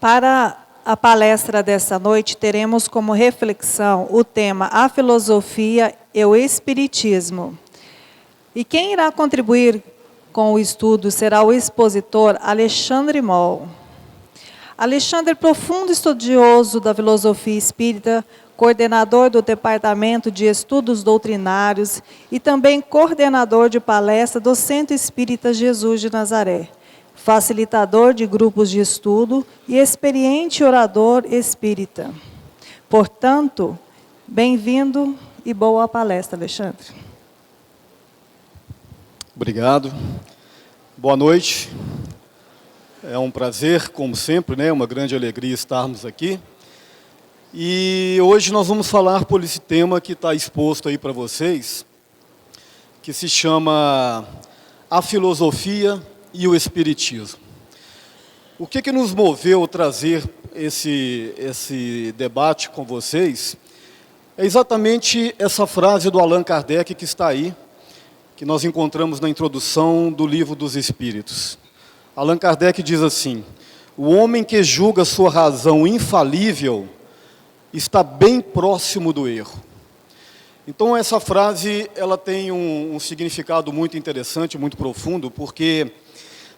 Para a palestra desta noite, teremos como reflexão o tema A Filosofia e o Espiritismo. E quem irá contribuir com o estudo será o expositor Alexandre Moll. Alexandre é profundo estudioso da filosofia espírita, coordenador do Departamento de Estudos Doutrinários e também coordenador de palestra do Centro Espírita Jesus de Nazaré, facilitador de grupos de estudo e experiente orador espírita. Portanto, bem-vindo e boa palestra, Alexandre. Obrigado. Boa noite. É um prazer, como sempre, né? Uma grande alegria estarmos aqui. E hoje nós vamos falar por esse tema que está exposto aí para vocês, que se chama A Filosofia e o Espiritismo. O que nos moveu a trazer esse debate com vocês é exatamente essa frase do Allan Kardec que está aí, que nós encontramos na introdução do Livro dos Espíritos. Allan Kardec diz assim: o homem que julga sua razão infalível está bem próximo do erro. Então essa frase ela tem um significado muito interessante, muito profundo, porque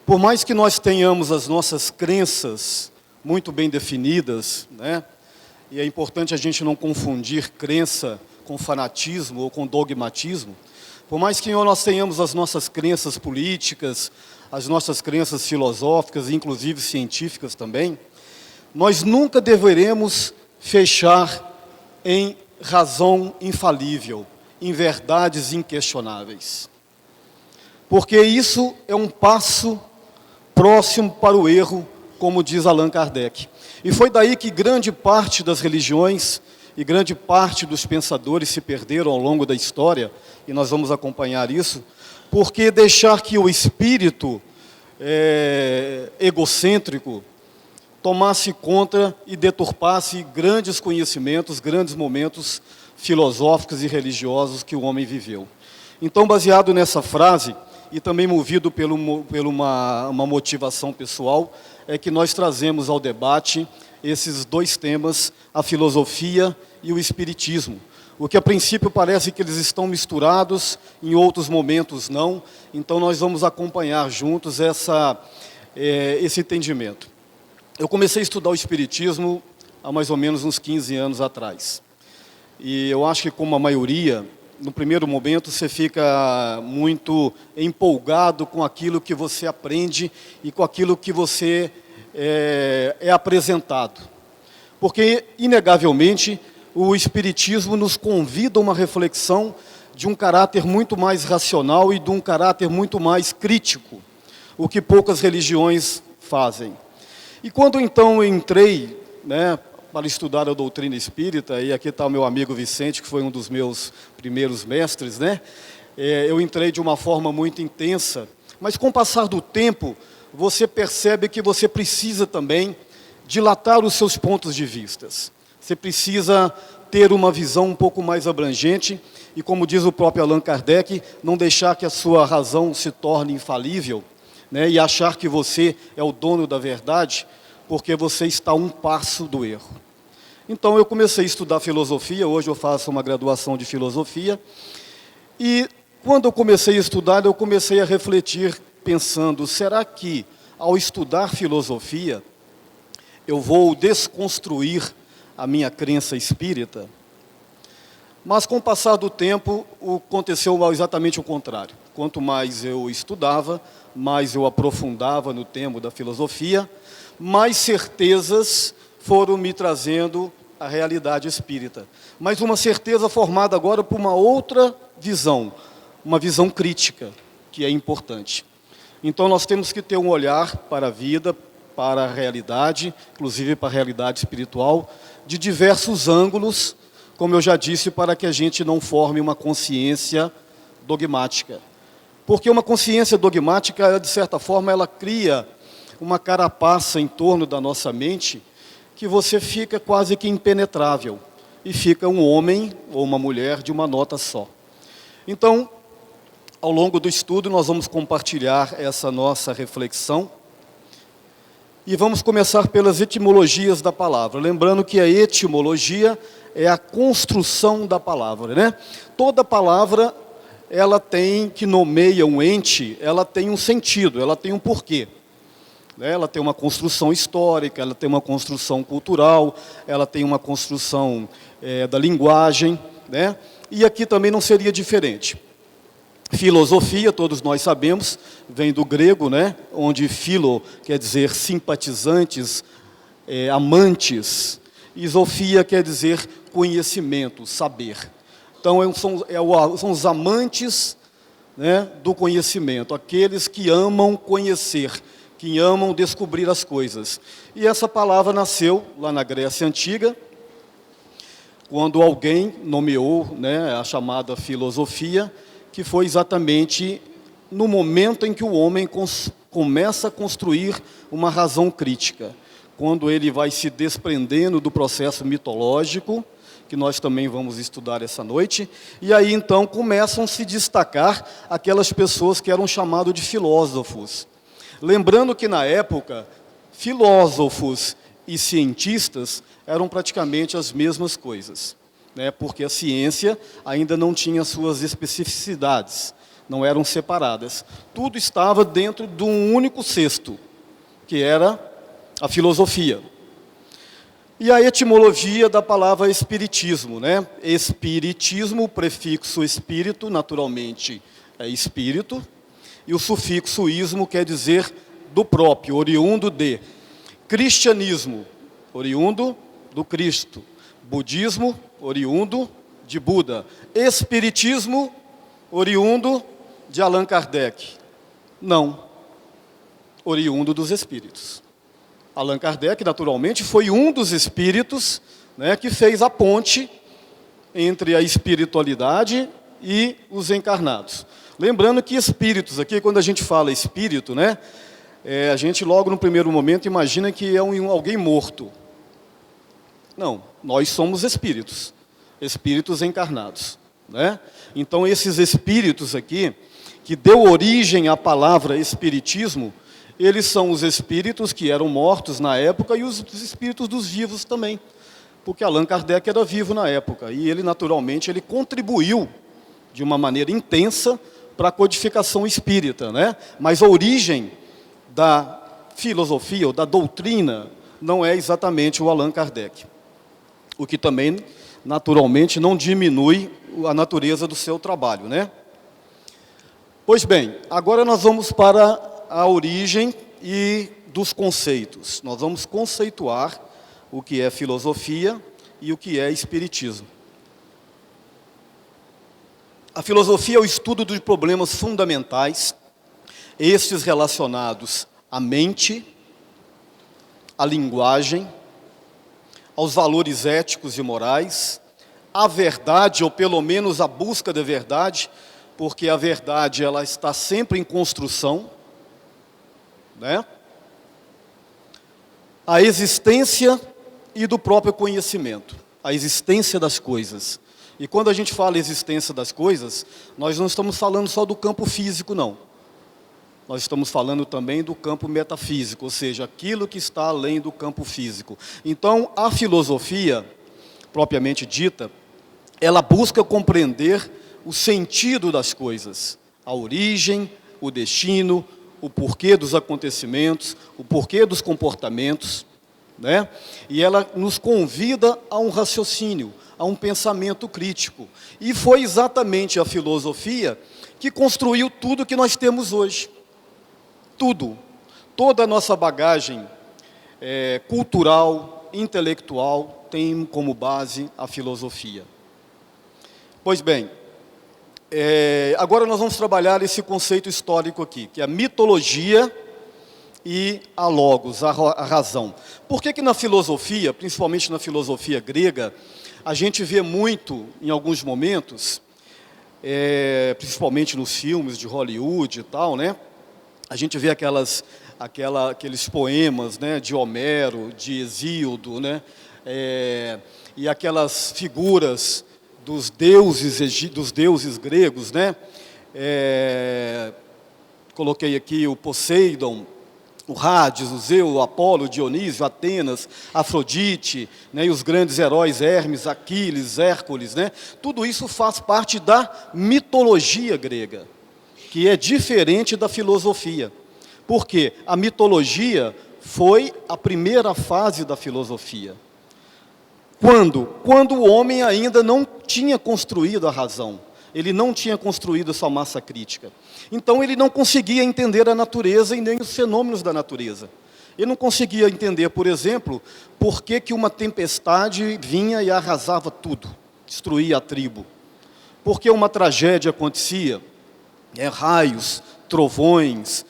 por mais que nós tenhamos as nossas crenças muito bem definidas, né, e é importante a gente não confundir crença com fanatismo ou com dogmatismo, por mais que nós tenhamos as nossas crenças políticas, as nossas crenças filosóficas, inclusive científicas também, nós nunca deveremos fechar em razão infalível, em verdades inquestionáveis. Porque isso é um passo próximo para o erro, como diz Allan Kardec. E foi daí que grande parte das religiões e grande parte dos pensadores se perderam ao longo da história, e nós vamos acompanhar isso, porque deixar que o espírito egocêntrico tomasse conta e deturpasse grandes conhecimentos, grandes momentos filosóficos e religiosos que o homem viveu. Então, baseado nessa frase, e também movido por uma motivação pessoal, é que nós trazemos ao debate esses dois temas, a filosofia e o espiritismo. O que a princípio parece que eles estão misturados, em outros momentos não. Então nós vamos acompanhar juntos esse entendimento. Eu comecei a estudar o espiritismo há mais ou menos uns 15 anos atrás. E eu acho que, como a maioria, no primeiro momento você fica muito empolgado com aquilo que você aprende e com aquilo que você é apresentado. Porque, inegavelmente, o espiritismo nos convida a uma reflexão de um caráter muito mais racional e de um caráter muito mais crítico, o que poucas religiões fazem. E quando então eu entrei, né, para estudar a doutrina espírita, e aqui está o meu amigo Vicente, que foi um dos meus primeiros mestres, né, eu entrei de uma forma muito intensa, mas com o passar do tempo, você percebe que você precisa também dilatar os seus pontos de vistas. Você precisa ter uma visão um pouco mais abrangente e, como diz o próprio Allan Kardec, não deixar que a sua razão se torne infalível, né, e achar que você é o dono da verdade, porque você está a um passo do erro. Então eu comecei a estudar filosofia, hoje eu faço uma graduação de filosofia, e quando eu comecei a estudar, eu comecei a refletir pensando, será que ao estudar filosofia, eu vou desconstruir a minha crença espírita? Mas com o passar do tempo, aconteceu exatamente o contrário. Quanto mais eu estudava, mais eu aprofundava no tema da filosofia, mais certezas foram me trazendo a realidade espírita. Mas uma certeza formada agora por uma outra visão, uma visão crítica, que é importante. Então nós temos que ter um olhar para a vida, para a realidade, inclusive para a realidade espiritual, de diversos ângulos, como eu já disse, para que a gente não forme uma consciência dogmática. Porque uma consciência dogmática, de certa forma, ela cria uma carapaça em torno da nossa mente, que você fica quase que impenetrável, e fica um homem ou uma mulher de uma nota só. Então, ao longo do estudo, nós vamos compartilhar essa nossa reflexão, E vamos começar pelas etimologias da palavra. Lembrando que a etimologia é a construção da palavra, né? Toda palavra, ela tem, que nomeia um ente, ela tem um sentido, ela tem um porquê. Ela tem uma construção histórica, ela tem uma construção cultural, ela tem uma construção da linguagem, né? E aqui também não seria diferente. Filosofia, todos nós sabemos, vem do grego, né? Onde filo quer dizer simpatizantes, amantes, e sofia quer dizer conhecimento, saber. Então, são os amantes, né, do conhecimento, aqueles que amam conhecer, que amam descobrir as coisas. E essa palavra nasceu lá na Grécia Antiga, quando alguém nomeou, né, a chamada filosofia, que foi exatamente no momento em que o homem começa a construir uma razão crítica, quando ele vai se desprendendo do processo mitológico, que nós também vamos estudar essa noite, e aí então começam a se destacar aquelas pessoas que eram chamadas de filósofos. Lembrando que na época, filósofos e cientistas eram praticamente as mesmas coisas, né? Porque a ciência ainda não tinha suas especificidades, não eram separadas. Tudo estava dentro de um único cesto, que era a filosofia. E a etimologia da palavra espiritismo, né? Espiritismo, o prefixo espírito, naturalmente, é espírito, e o sufixo ismo quer dizer do próprio, oriundo de. Cristianismo, oriundo do Cristo. Budismo, oriundo de Buda. Espiritismo, oriundo de Allan Kardec. Não, oriundo dos espíritos. Allan Kardec, naturalmente, foi um dos espíritos, né, que fez a ponte entre a espiritualidade e os encarnados. Lembrando que espíritos, aqui quando a gente fala espírito, né, a gente logo no primeiro momento imagina que é alguém morto. Não, nós somos espíritos, espíritos encarnados, né? Então esses espíritos aqui, que deu origem à palavra espiritismo, eles são os espíritos que eram mortos na época e os espíritos dos vivos também. Porque Allan Kardec era vivo na época e ele naturalmente ele contribuiu de uma maneira intensa para a codificação espírita, né? Mas a origem da filosofia ou da doutrina não é exatamente o Allan Kardec. O que também, naturalmente, não diminui a natureza do seu trabalho, né? Pois bem, agora nós vamos para a origem e dos conceitos. Nós vamos conceituar o que é filosofia e o que é espiritismo. A filosofia é o estudo de problemas fundamentais, estes relacionados à mente, à linguagem, aos valores éticos e morais, à verdade, ou pelo menos à busca da verdade, porque a verdade ela está sempre em construção, né? A existência e do próprio conhecimento, a existência das coisas. E quando a gente fala existência das coisas, nós não estamos falando só do campo físico, não. Nós estamos falando também do campo metafísico, ou seja, aquilo que está além do campo físico. Então, a filosofia, propriamente dita, ela busca compreender o sentido das coisas, a origem, o destino, o porquê dos acontecimentos, o porquê dos comportamentos, né? E ela nos convida a um raciocínio, a um pensamento crítico. E foi exatamente a filosofia que construiu tudo que nós temos hoje. Tudo. Toda a nossa bagagem cultural, intelectual, tem como base a filosofia. Pois bem, agora nós vamos trabalhar esse conceito histórico aqui, que é a mitologia e a logos, a razão. Por que na filosofia, principalmente na filosofia grega, a gente vê muito, em alguns momentos, principalmente nos filmes de Hollywood e tal, né? A gente vê aqueles poemas, né, de Homero, de Hesíodo, né? E aquelas figuras dos deuses gregos, né? Coloquei aqui o Poseidon, o Hades, o Zeus, o Apolo, o Dionísio, Atenas, Afrodite, né, e os grandes heróis Hermes, Aquiles, Hércules, né, tudo isso faz parte da mitologia grega, que é diferente da filosofia. Por quê? A mitologia foi a primeira fase da filosofia. Quando? Quando o homem ainda não tinha construído a razão. Ele não tinha construído sua massa crítica. Então ele não conseguia entender a natureza e nem os fenômenos da natureza. Ele não conseguia entender, por exemplo, por que uma tempestade vinha e arrasava tudo, destruía a tribo. Por que uma tragédia acontecia, raios, trovões,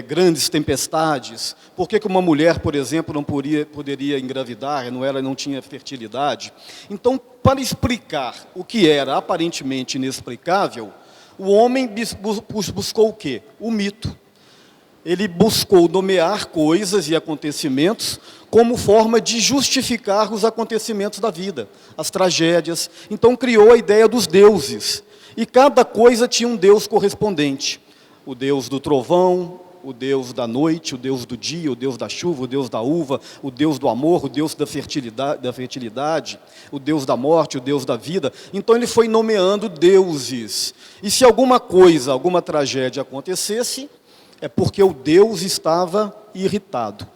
grandes tempestades. Por que uma mulher, por exemplo, não poderia engravidar, ela não tinha fertilidade? Então, para explicar o que era aparentemente inexplicável, o homem buscou o quê? O mito. Ele buscou nomear coisas e acontecimentos como forma de justificar os acontecimentos da vida, as tragédias. Então, criou a ideia dos deuses. E cada coisa tinha um deus correspondente. O deus do trovão, o deus da noite, o deus do dia, o deus da chuva, o deus da uva, o deus do amor, o deus da fertilidade, o deus da morte, o deus da vida. Então ele foi nomeando deuses. E se alguma coisa, alguma tragédia acontecesse, é porque o deus estava irritado.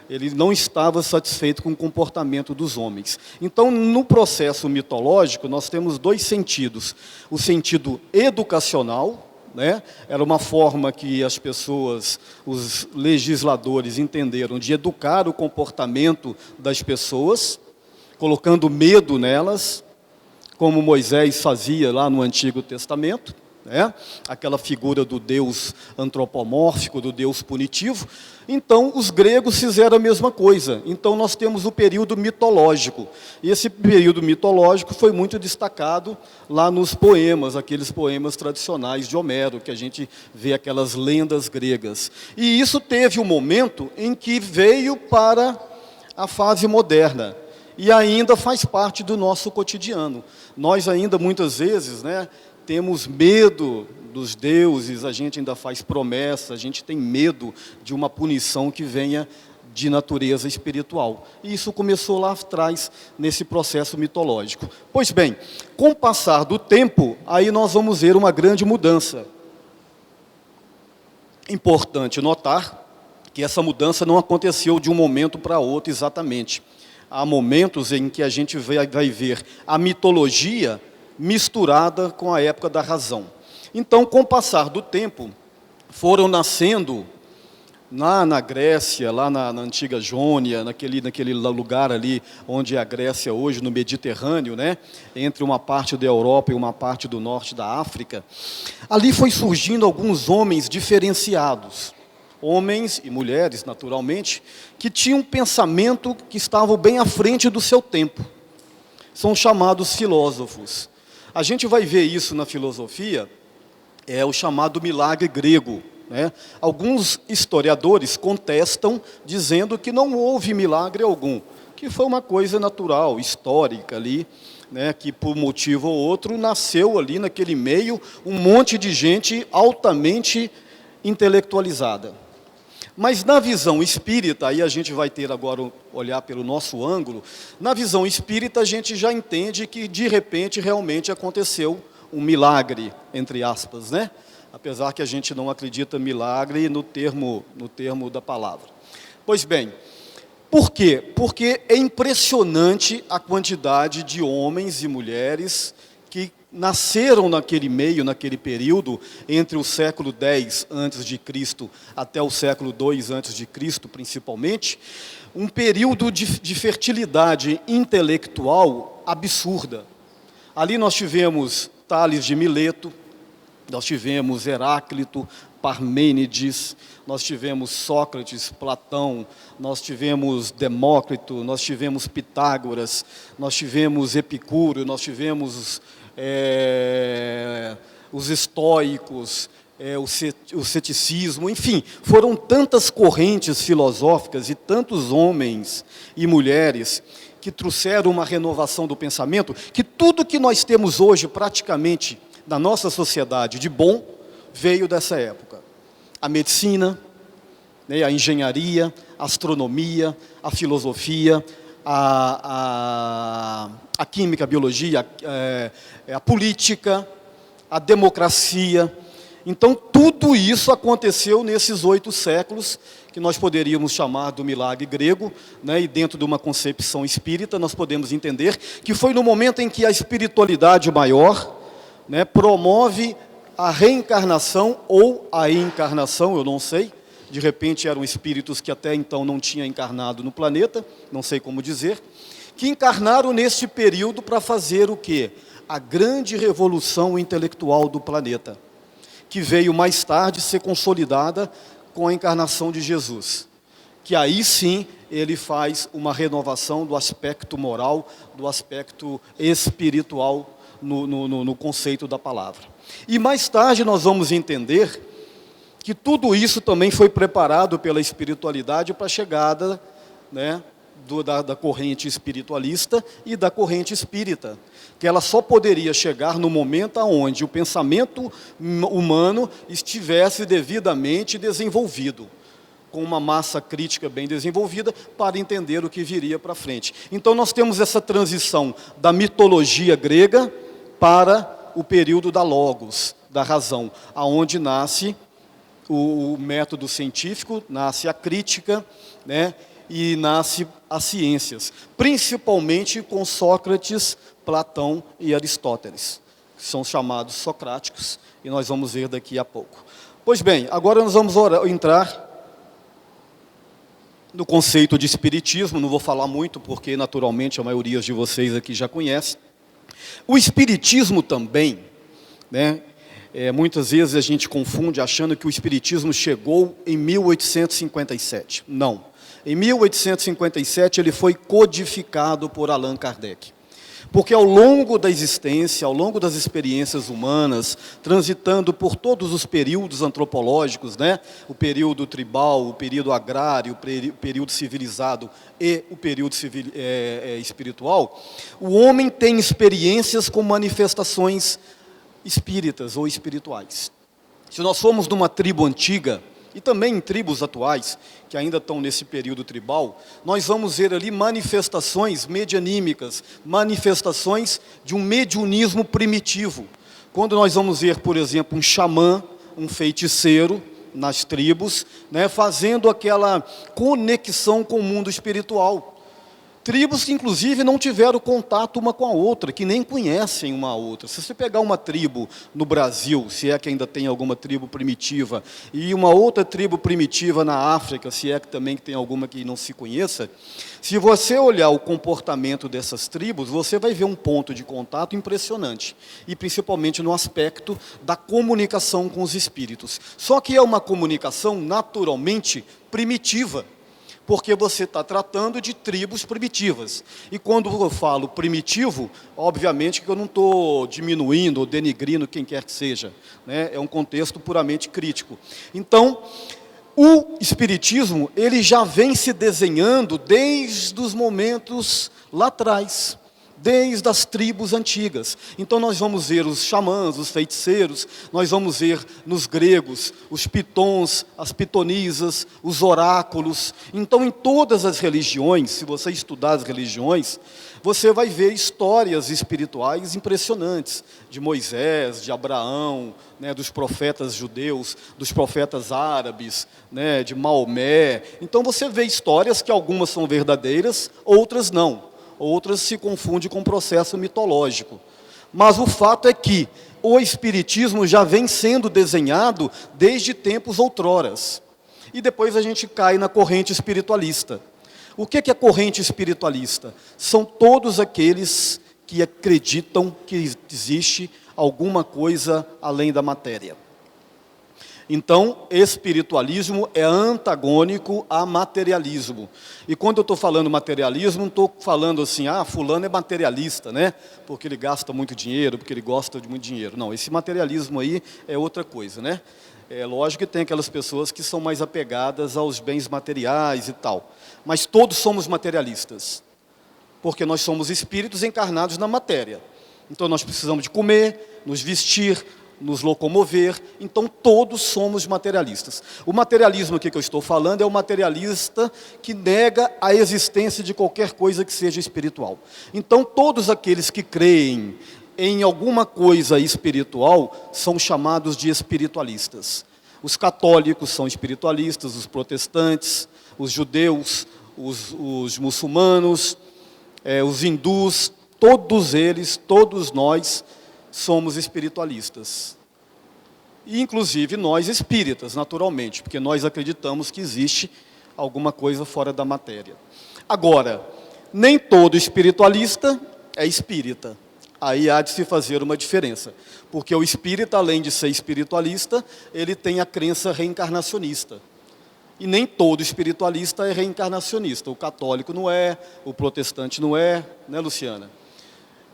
Ele não estava satisfeito com o comportamento dos homens. Então, no processo mitológico, nós temos dois sentidos. O sentido educacional, né? Era uma forma que as pessoas, os legisladores entenderam de educar o comportamento das pessoas, colocando medo nelas, como Moisés fazia lá no Antigo Testamento. Aquela figura do Deus antropomórfico, do Deus punitivo. Então, os gregos fizeram a mesma coisa. Então, nós temos o período mitológico. E esse período mitológico foi muito destacado lá nos poemas, aqueles poemas tradicionais de Homero, que a gente vê aquelas lendas gregas. E isso teve um momento em que veio para a fase moderna. E ainda faz parte do nosso cotidiano. Nós ainda, muitas vezes, temos medo dos deuses, a gente ainda faz promessa, a gente tem medo de uma punição que venha de natureza espiritual. E isso começou lá atrás, nesse processo mitológico. Pois bem, com o passar do tempo, aí nós vamos ver uma grande mudança. Importante notar que essa mudança não aconteceu de um momento para outro exatamente. Há momentos em que a gente vai ver a mitologia misturada com a época da razão. Então, com o passar do tempo, foram nascendo, lá na Grécia, lá na antiga Jônia, naquele lugar ali onde é a Grécia hoje, no Mediterrâneo, entre uma parte da Europa e uma parte do norte da África, ali foi surgindo alguns homens diferenciados, homens e mulheres, naturalmente, que tinham um pensamento que estavam bem à frente do seu tempo. São chamados filósofos. A gente vai ver isso na filosofia, é o chamado milagre grego. Alguns historiadores contestam, dizendo que não houve milagre algum, que foi uma coisa natural, histórica ali, que por motivo ou outro nasceu ali naquele meio um monte de gente altamente intelectualizada. Mas na visão espírita, aí a gente vai ter agora olhar pelo nosso ângulo, na visão espírita a gente já entende que de repente realmente aconteceu um milagre, entre aspas, apesar que a gente não acredita milagre no termo da palavra. Pois bem, por quê? Porque é impressionante a quantidade de homens e mulheres que nasceram naquele meio, naquele período, entre o século X a.C. até o século II a.C., principalmente, um período de fertilidade intelectual absurda. Ali nós tivemos Tales de Mileto, nós tivemos Heráclito, Parmênides, nós tivemos Sócrates, Platão, nós tivemos Demócrito, nós tivemos Pitágoras, nós tivemos Epicúrio, nós tivemos os estoicos, o ceticismo, enfim, foram tantas correntes filosóficas e tantos homens e mulheres que trouxeram uma renovação do pensamento, que tudo que nós temos hoje praticamente na nossa sociedade de bom, veio dessa época. a medicina, né, a engenharia, a astronomia, a filosofia, a química, a biologia, a política, a democracia. Então, tudo isso aconteceu nesses 8 séculos, que nós poderíamos chamar do milagre grego, né, e dentro de uma concepção espírita, nós podemos entender que foi no momento em que a espiritualidade maior, né, promove a reencarnação ou a encarnação, eu não sei, de repente eram espíritos que até então não tinham encarnado no planeta, não sei como dizer, que encarnaram neste período para fazer o quê? A grande revolução intelectual do planeta, que veio mais tarde ser consolidada com a encarnação de Jesus. Que aí sim ele faz uma renovação do aspecto moral, do aspecto espiritual no conceito da palavra. E mais tarde nós vamos entender que tudo isso também foi preparado pela espiritualidade para a chegada, né, da corrente espiritualista e da corrente espírita, que ela só poderia chegar no momento onde o pensamento humano estivesse devidamente desenvolvido, com uma massa crítica bem desenvolvida, para entender o que viria para frente. Então nós temos essa transição da mitologia grega para o período da logos, da razão, aonde nasce o método científico, nasce a crítica, né, e nasce as ciências, principalmente com Sócrates, Platão e Aristóteles, que são chamados socráticos, e nós vamos ver daqui a pouco. Pois bem, agora nós vamos entrar no conceito de espiritismo, não vou falar muito, porque naturalmente a maioria de vocês aqui já conhece. O espiritismo também, né, muitas vezes a gente confunde achando que o espiritismo chegou em 1857. Não. Em 1857 ele foi codificado por Allan Kardec. Porque ao longo da existência, ao longo das experiências humanas, transitando por todos os períodos antropológicos, né? O período tribal, o período agrário, o período civilizado e o período espiritual, o homem tem experiências com manifestações espíritas ou espirituais. Se nós formos numa tribo antiga, e também em tribos atuais, que ainda estão nesse período tribal, nós vamos ver ali manifestações medianímicas, manifestações de um mediunismo primitivo. Quando nós vamos ver, por exemplo, um xamã, um feiticeiro nas tribos, né, fazendo aquela conexão com o mundo espiritual. Tribos que, inclusive, não tiveram contato uma com a outra, que nem conhecem uma a outra. Se você pegar uma tribo no Brasil, se é que ainda tem alguma tribo primitiva, e uma outra tribo primitiva na África, se é que também tem alguma que não se conheça, se você olhar o comportamento dessas tribos, você vai ver um ponto de contato impressionante, e principalmente no aspecto da comunicação com os espíritos. Só que é uma comunicação naturalmente primitiva, porque você está tratando de tribos primitivas. E quando eu falo primitivo, obviamente que eu não estou diminuindo ou denigrindo quem quer que seja, né? É um contexto puramente crítico. Então, o espiritismo, ele já vem se desenhando desde os momentos lá atrás, desde as tribos antigas. Então nós vamos ver os xamãs, os feiticeiros, nós vamos ver nos gregos os pitons, as pitonisas, os oráculos. Então em todas as religiões, se você estudar as religiões, você vai ver histórias espirituais impressionantes, de Moisés, de Abraão, né, dos profetas judeus, dos profetas árabes, né, de Maomé. Então você vê histórias que algumas são verdadeiras, outras não. Outras se confundem com o processo mitológico. Mas o fato é que o espiritismo já vem sendo desenhado desde tempos outroras. E depois a gente cai na corrente espiritualista. O que é corrente espiritualista? São todos aqueles que acreditam que existe alguma coisa além da matéria. Então, espiritualismo é antagônico a materialismo. E quando eu estou falando materialismo, não estou falando assim, fulano é materialista, né? Porque ele gasta muito dinheiro, porque ele gosta de muito dinheiro. Não, esse materialismo aí é outra coisa, né? É lógico que tem aquelas pessoas que são mais apegadas aos bens materiais e tal. Mas todos somos materialistas, porque nós somos espíritos encarnados na matéria. Então nós precisamos de comer, nos vestir, nos locomover. Então, todos somos materialistas. O materialismo aqui que eu estou falando é o materialista que nega a existência de qualquer coisa que seja espiritual. Então, todos aqueles que creem em alguma coisa espiritual são chamados de espiritualistas. Os católicos são espiritualistas, os protestantes, os judeus, os muçulmanos, os hindus, todos eles, todos nós somos espiritualistas. E, inclusive, nós espíritas, naturalmente, porque nós acreditamos que existe alguma coisa fora da matéria. Agora, nem todo espiritualista é espírita. Aí há de se fazer uma diferença. Porque o espírita, além de ser espiritualista, ele tem a crença reencarnacionista. E nem todo espiritualista é reencarnacionista. O católico não é, o protestante não é, né, Luciana?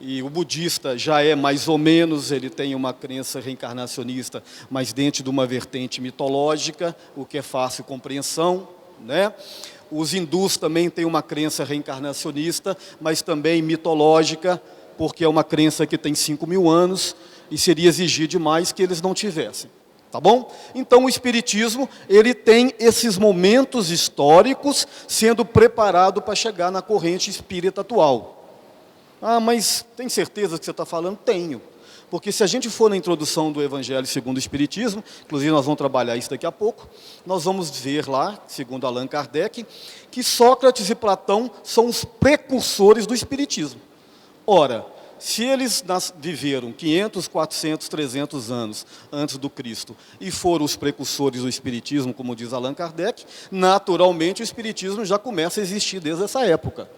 E o budista já é mais ou menos, ele tem uma crença reencarnacionista, mas dentro de uma vertente mitológica, o que é fácil compreensão, né? Os hindus também têm uma crença reencarnacionista, mas também mitológica, porque é uma crença que tem 5.000 anos e seria exigir demais que eles não tivessem. Tá bom? Então o Espiritismo, ele tem esses momentos históricos sendo preparado para chegar na corrente espírita atual. Ah, mas tem certeza que você está falando? Tenho. Porque se a gente for na introdução do Evangelho segundo o Espiritismo, inclusive nós vamos trabalhar isso daqui a pouco, nós vamos ver lá, segundo Allan Kardec, que Sócrates e Platão são os precursores do Espiritismo. Ora, se eles viveram 500, 400, 300 anos antes do Cristo e foram os precursores do Espiritismo, como diz Allan Kardec, naturalmente o Espiritismo já começa a existir desde essa época.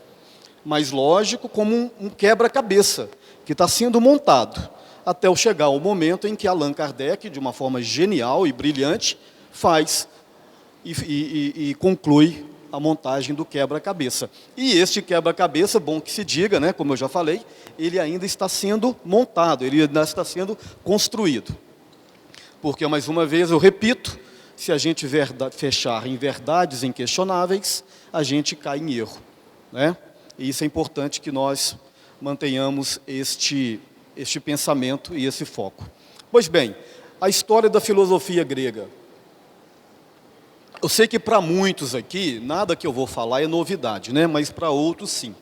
Mas, lógico, como um quebra-cabeça que está sendo montado, até chegar o momento em que Allan Kardec, de uma forma genial e brilhante, faz e conclui a montagem do quebra-cabeça. E este quebra-cabeça, bom que se diga, né, como eu já falei, ele ainda está sendo montado, ele ainda está sendo construído. Porque, mais uma vez, eu repito, se a gente fechar em verdades inquestionáveis, a gente cai em erro, né? E isso é importante que nós mantenhamos este pensamento e esse foco. Pois bem, a história da filosofia grega. Eu sei que para muitos aqui, nada que eu vou falar é novidade, né? Mas para outros, sim.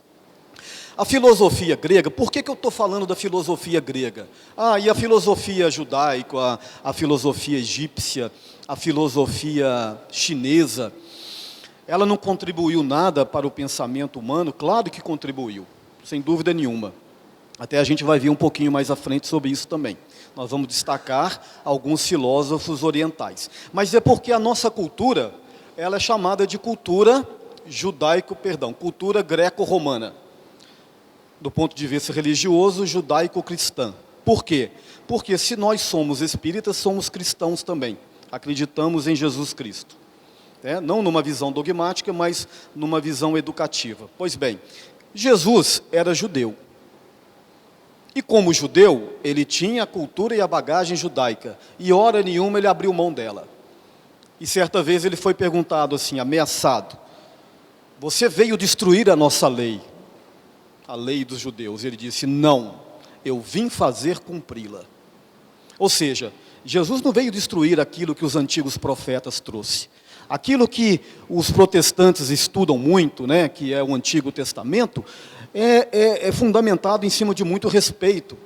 A filosofia grega, por que eu estou falando da filosofia grega? Ah, e a filosofia judaica, a filosofia egípcia, a filosofia chinesa, ela não contribuiu nada para o pensamento humano? Claro que contribuiu, sem dúvida nenhuma. Até a gente vai ver um pouquinho mais à frente sobre isso também. Nós vamos destacar alguns filósofos orientais. Mas é porque a nossa cultura, ela é chamada de cultura cultura greco-romana. Do ponto de vista religioso, judaico-cristã. Por quê? Porque se nós somos espíritas, somos cristãos também. Acreditamos em Jesus Cristo. Não numa visão dogmática, mas numa visão educativa. Pois bem, Jesus era judeu. E como judeu, ele tinha a cultura e a bagagem judaica. E hora nenhuma ele abriu mão dela. E certa vez ele foi perguntado assim, ameaçado: você veio destruir a nossa lei, a lei dos judeus. Ele disse: não, eu vim fazer cumpri-la. Ou seja, Jesus não veio destruir aquilo que os antigos profetas trouxeram. Aquilo que os protestantes estudam muito, né, que é o Antigo Testamento, é fundamentado em cima de muito respeito,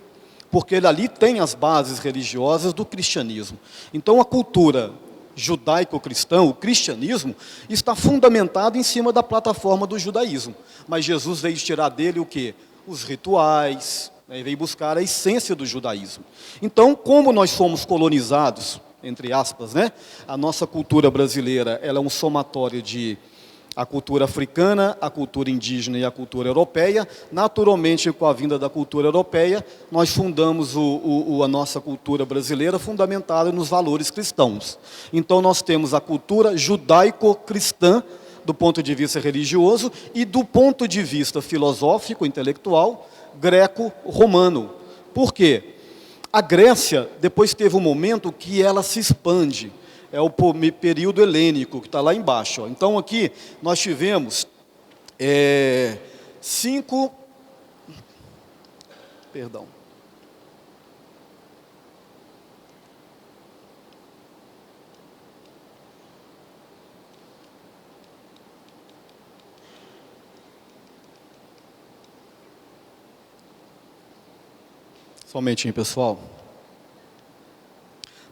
porque ele ali tem as bases religiosas do cristianismo. Então a cultura judaico-cristã, o cristianismo, está fundamentado em cima da plataforma do judaísmo. Mas Jesus veio tirar dele o quê? Os rituais, né, veio buscar a essência do judaísmo. Então, como nós fomos colonizados, entre aspas, né? A nossa cultura brasileira, ela é um somatório de a cultura africana, a cultura indígena e a cultura europeia. Naturalmente, com a vinda da cultura europeia, nós fundamos a nossa cultura brasileira fundamentada nos valores cristãos. Então, nós temos a cultura judaico-cristã, do ponto de vista religioso, e do ponto de vista filosófico, intelectual, greco-romano. Por quê? A Grécia, depois teve um momento que ela se expande, é o período helênico, que está lá embaixo. Ó. Então, aqui, nós tivemos 5... Perdão. Só um momentinho, pessoal.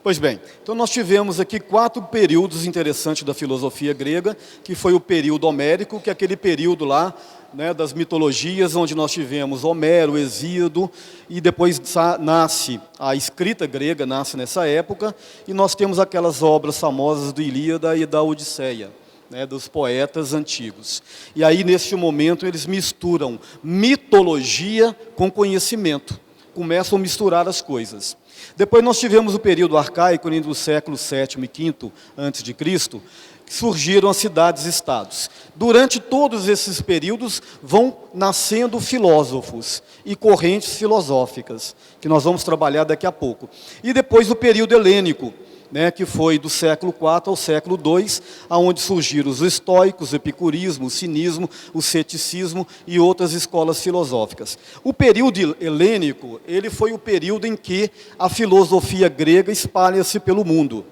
Pois bem, então nós tivemos aqui 4 períodos interessantes da filosofia grega, que foi o período homérico, que é aquele período lá, né, das mitologias, onde nós tivemos Homero, Hesíodo, e depois nasce a escrita grega, nasce nessa época, e nós temos aquelas obras famosas do Ilíada e da Odisseia, né, dos poetas antigos. E aí, neste momento, eles misturam mitologia com conhecimento, começam a misturar as coisas. Depois nós tivemos o período arcaico, entre o século VII e V a.C., que surgiram as cidades-estados. Durante todos esses períodos vão nascendo filósofos e correntes filosóficas, que nós vamos trabalhar daqui a pouco. E depois o período helênico, né, que foi do século IV ao século II, onde surgiram os estoicos, o epicurismo, o cinismo, o ceticismo e outras escolas filosóficas. O período helênico, ele foi o período em que a filosofia grega espalha-se pelo mundo.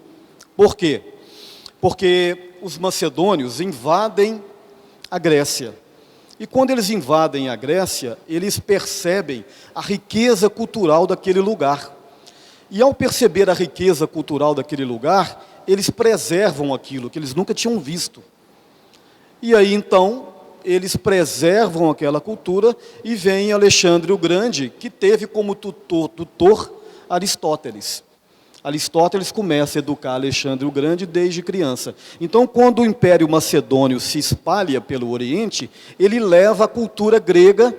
Por quê? Porque os macedônios invadem a Grécia. E quando eles invadem a Grécia, eles percebem a riqueza cultural daquele lugar. E ao perceber a riqueza cultural daquele lugar, eles preservam aquilo que eles nunca tinham visto. E aí então, eles preservam aquela cultura e vem Alexandre o Grande, que teve como tutor Aristóteles. Aristóteles começa a educar Alexandre o Grande desde criança. Então, quando o Império Macedônio se espalha pelo Oriente, ele leva a cultura grega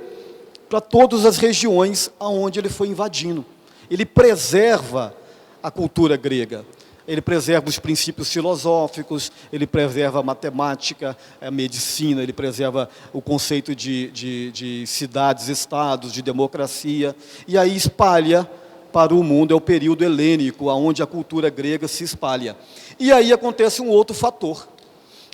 para todas as regiões aonde ele foi invadindo. Ele preserva a cultura grega, ele preserva os princípios filosóficos, ele preserva a matemática, a medicina, ele preserva o conceito de cidades-estados, de democracia, e aí espalha para o mundo, é o período helênico, onde a cultura grega se espalha. E aí acontece um outro fator,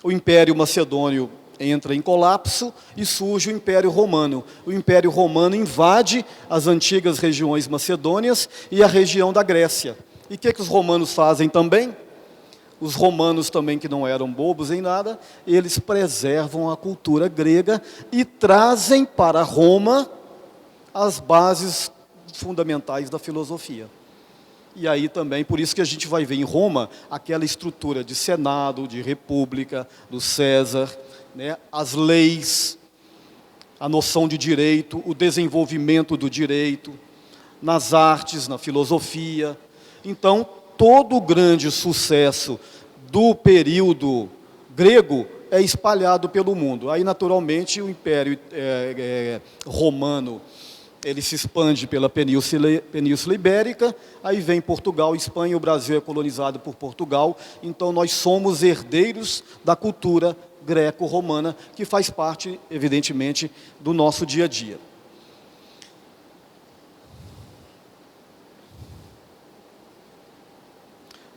o Império Macedônio entra em colapso e surge o Império Romano. O Império Romano invade as antigas regiões macedônias e a região da Grécia. E o que os romanos fazem também? Os romanos também, que não eram bobos em nada, eles preservam a cultura grega e trazem para Roma as bases fundamentais da filosofia. E aí também, por isso que a gente vai ver em Roma aquela estrutura de Senado, de República, do César, né, as leis, a noção de direito, o desenvolvimento do direito, nas artes, na filosofia. Então, todo o grande sucesso do período grego é espalhado pelo mundo. Aí, naturalmente, o Império Romano, ele se expande pela Península Ibérica, aí vem Portugal, Espanha, o Brasil é colonizado por Portugal, então nós somos herdeiros da cultura greco-romana, que faz parte, evidentemente, do nosso dia a dia.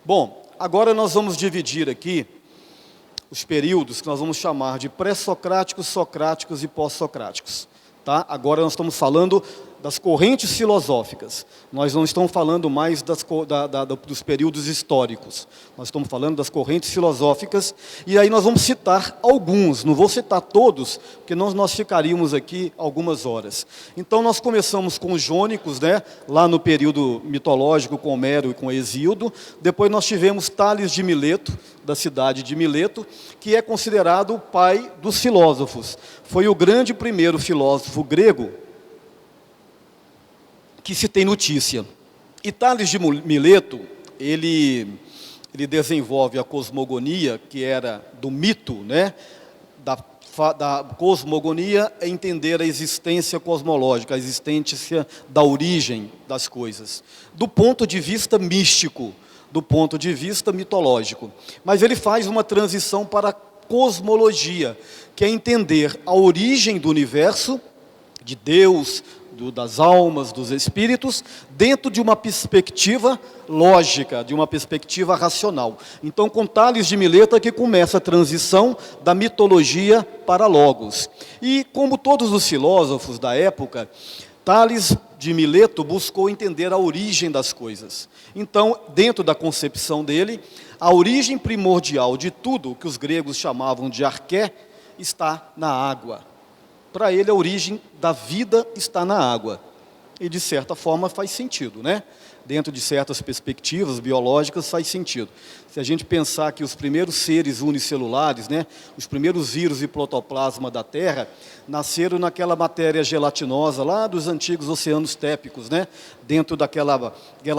Bom, agora nós vamos dividir aqui os períodos que nós vamos chamar de pré-socráticos, socráticos e pós-socráticos. Tá? Agora nós estamos falando das correntes filosóficas. Nós não estamos falando mais dos períodos históricos. Nós estamos falando das correntes filosóficas. E aí nós vamos citar alguns. Não vou citar todos, porque nós ficaríamos aqui algumas horas. Então nós começamos com os jônicos, né? Lá no período mitológico, com Homero e com Hesíodo. Depois nós tivemos Tales de Mileto, da cidade de Mileto, que é considerado o pai dos filósofos. Foi o grande primeiro filósofo grego que se tem notícia. E Tales de Mileto, ele desenvolve a cosmogonia, que era do mito, né? Da cosmogonia é entender a existência cosmológica, a existência da origem das coisas, do ponto de vista místico, do ponto de vista mitológico. Mas ele faz uma transição para a cosmologia, que é entender a origem do universo, de Deus, das almas, dos espíritos, dentro de uma perspectiva lógica, de uma perspectiva racional. Então, com Tales de Mileto é que começa a transição da mitologia para Logos. E, como todos os filósofos da época, Tales de Mileto buscou entender a origem das coisas. Então, dentro da concepção dele, a origem primordial de tudo, que os gregos chamavam de arqué, está na água. Para ele, a origem da vida está na água. E, de certa forma, faz sentido, né? Dentro de certas perspectivas biológicas, faz sentido. Se a gente pensar que os primeiros seres unicelulares, né, os primeiros vírus e protoplasma da Terra, nasceram naquela matéria gelatinosa lá dos antigos oceanos tépicos, né, dentro daquela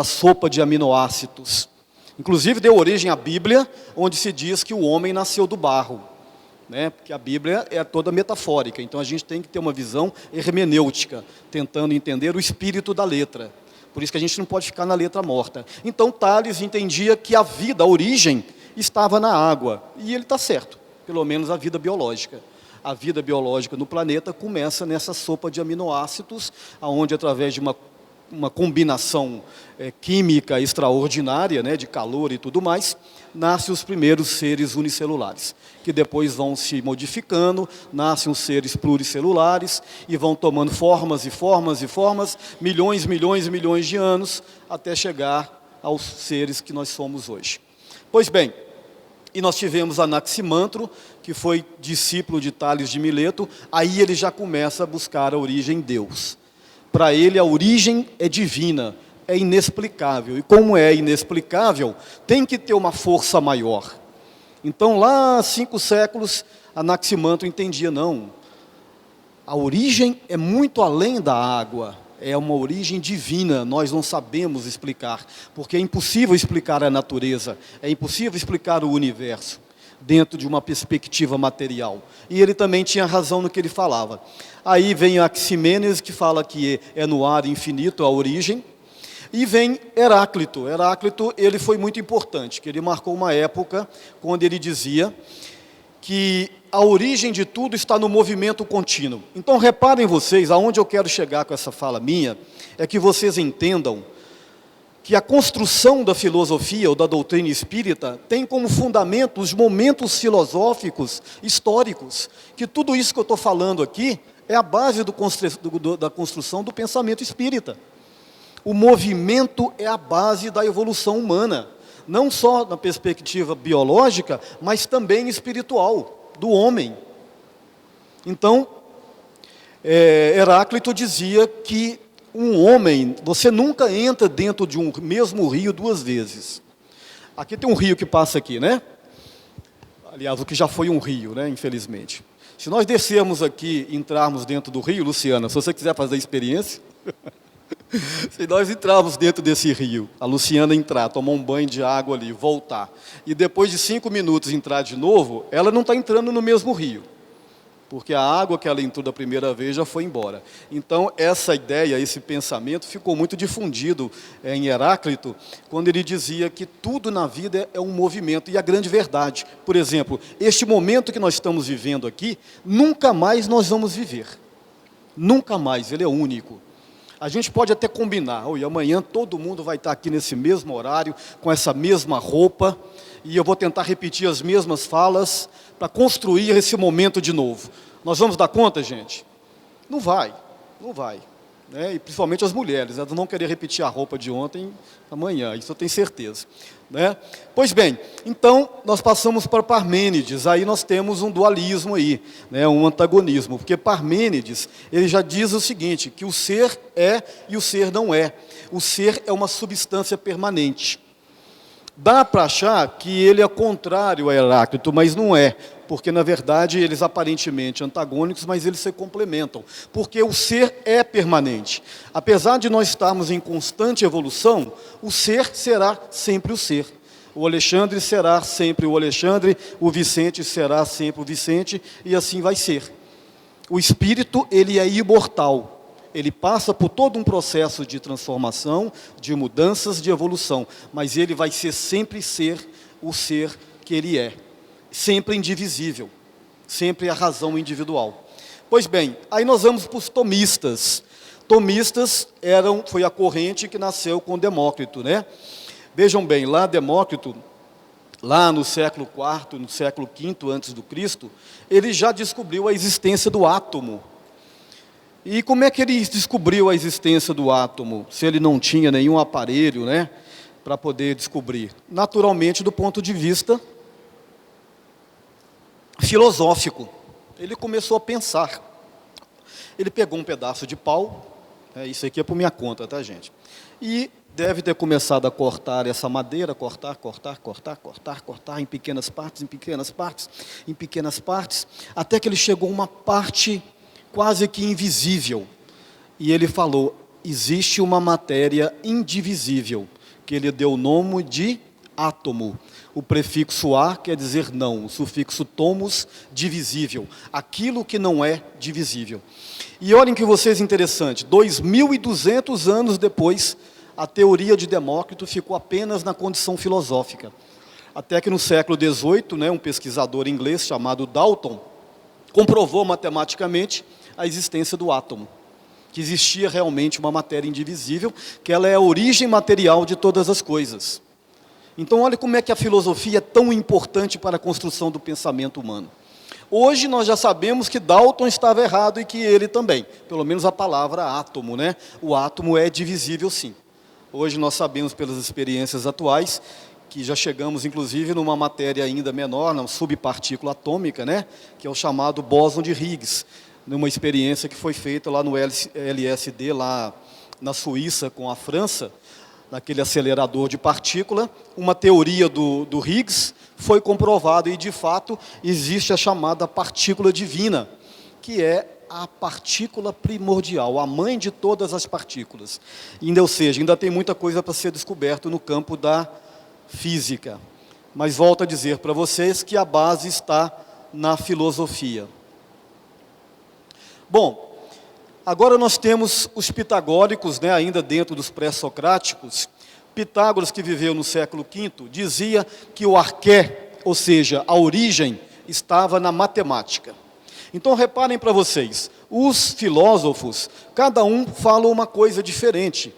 sopa de aminoácidos. Inclusive, deu origem à Bíblia, onde se diz que o homem nasceu do barro, né, porque a Bíblia é toda metafórica, então a gente tem que ter uma visão hermenêutica, tentando entender o espírito da letra. Por isso que a gente não pode ficar na letra morta. Então, Tales entendia que a vida, a origem, estava na água. E ele está certo, pelo menos a vida biológica. A vida biológica no planeta começa nessa sopa de aminoácidos, onde, através de uma combinação química extraordinária, né, de calor e tudo mais, nascem os primeiros seres unicelulares, que depois vão se modificando, nascem os seres pluricelulares e vão tomando formas e formas e formas, milhões, milhões e milhões de anos, até chegar aos seres que nós somos hoje. Pois bem, e nós tivemos Anaximandro, que foi discípulo de Tales de Mileto, aí ele já começa a buscar a origem em Deus. Para ele a origem é divina, é inexplicável. E como é inexplicável, tem que ter uma força maior. Então, lá há 5 séculos, Anaximandro entendia, não, a origem é muito além da água, é uma origem divina, nós não sabemos explicar, porque é impossível explicar a natureza, é impossível explicar o universo, dentro de uma perspectiva material. E ele também tinha razão no que ele falava. Aí vem Anaximênides, que fala que é no ar infinito a origem, e vem Heráclito. Heráclito, ele foi muito importante, que ele marcou uma época quando ele dizia que a origem de tudo está no movimento contínuo. Então, reparem vocês, aonde eu quero chegar com essa fala minha, é que vocês entendam que a construção da filosofia ou da doutrina espírita tem como fundamento os momentos filosóficos históricos, que tudo isso que eu estou falando aqui é a base da construção do pensamento espírita. O movimento é a base da evolução humana, não só na perspectiva biológica, mas também espiritual, do homem. Então, Heráclito dizia que um homem, você nunca entra dentro de um mesmo rio 2 vezes. Aqui tem um rio que passa aqui, né? Aliás, o que já foi um rio, né? Infelizmente. Se nós descermos aqui e entrarmos dentro do rio, Luciana, se você quiser fazer a experiência, se nós entrarmos dentro desse rio, a Luciana entrar, tomar um banho de água ali, voltar, e depois de 5 minutos entrar de novo, ela não está entrando no mesmo rio, porque a água que ela entrou da primeira vez já foi embora. Então, essa ideia, esse pensamento ficou muito difundido em Heráclito, quando ele dizia que tudo na vida é um movimento, e a grande verdade. Por exemplo, este momento que nós estamos vivendo aqui, nunca mais nós vamos viver. Nunca mais, ele é único. A gente pode até combinar, e amanhã todo mundo vai estar aqui nesse mesmo horário, com essa mesma roupa, e eu vou tentar repetir as mesmas falas para construir esse momento de novo. Nós vamos dar conta, gente? Não vai, não vai. Né? E principalmente as mulheres, elas não vão querer repetir a roupa de ontem, amanhã, isso eu tenho certeza. Né? Pois bem, então nós passamos para Parmênides, aí nós temos um dualismo aí, né? Um antagonismo, porque Parmênides, ele já diz o seguinte, que o ser é e o ser não é. O ser é uma substância permanente. Dá para achar que ele é contrário a Heráclito, mas não é, porque na verdade eles aparentemente antagônicos, mas eles se complementam, porque o ser é permanente. Apesar de nós estarmos em constante evolução, o ser será sempre o ser. O Alexandre será sempre o Alexandre, o Vicente será sempre o Vicente, e assim vai ser. O espírito, ele é imortal. Ele passa por todo um processo de transformação, de mudanças, de evolução, mas ele vai sempre ser o ser que ele é, sempre indivisível, sempre a razão individual. Pois bem, aí nós vamos para os tomistas. Tomistas foi a corrente que nasceu com Demócrito, né? Vejam bem, lá Demócrito, lá no século IV, no século V antes do Cristo, ele já descobriu a existência do átomo. E como é que ele descobriu a existência do átomo, se ele não tinha nenhum aparelho, né, para poder descobrir? Naturalmente, do ponto de vista filosófico. Ele começou a pensar. Ele pegou um pedaço de pau, Isso aqui é por minha conta, tá, gente? E deve ter começado a cortar essa madeira, cortar, em pequenas partes, até que ele chegou a uma parte quase que invisível. E ele falou, existe uma matéria indivisível, que ele deu o nome de átomo. O prefixo A quer dizer não, o sufixo tomos, divisível. Aquilo que não é divisível. E olhem que vocês interessante, 2.200 anos depois, a teoria de Demócrito ficou apenas na condição filosófica. Até que no século XVIII, um pesquisador inglês chamado Dalton, comprovou matematicamente a existência do átomo, que existia realmente uma matéria indivisível, que ela é a origem material de todas as coisas. Então, olha como é que a filosofia é tão importante para a construção do pensamento humano. Hoje nós já sabemos que Dalton estava errado e que ele também, pelo menos a palavra átomo, O átomo é divisível sim. Hoje nós sabemos pelas experiências atuais, que já chegamos inclusive numa matéria ainda menor, na subpartícula atômica, que é o chamado bóson de Higgs, numa experiência que foi feita lá no LSD, lá na Suíça com a França, naquele acelerador de partícula, uma teoria do Higgs foi comprovada e, de fato, existe a chamada partícula divina, que é a partícula primordial, a mãe de todas as partículas. Ou seja, ainda tem muita coisa para ser descoberto no campo da física. Mas volto a dizer para vocês que a base está na filosofia. Bom, agora nós temos os pitagóricos, ainda dentro dos pré-socráticos. Pitágoras, que viveu no século V, dizia que o arqué, ou seja, a origem, estava na matemática. Então, reparem para vocês, os filósofos, cada um fala uma coisa diferente.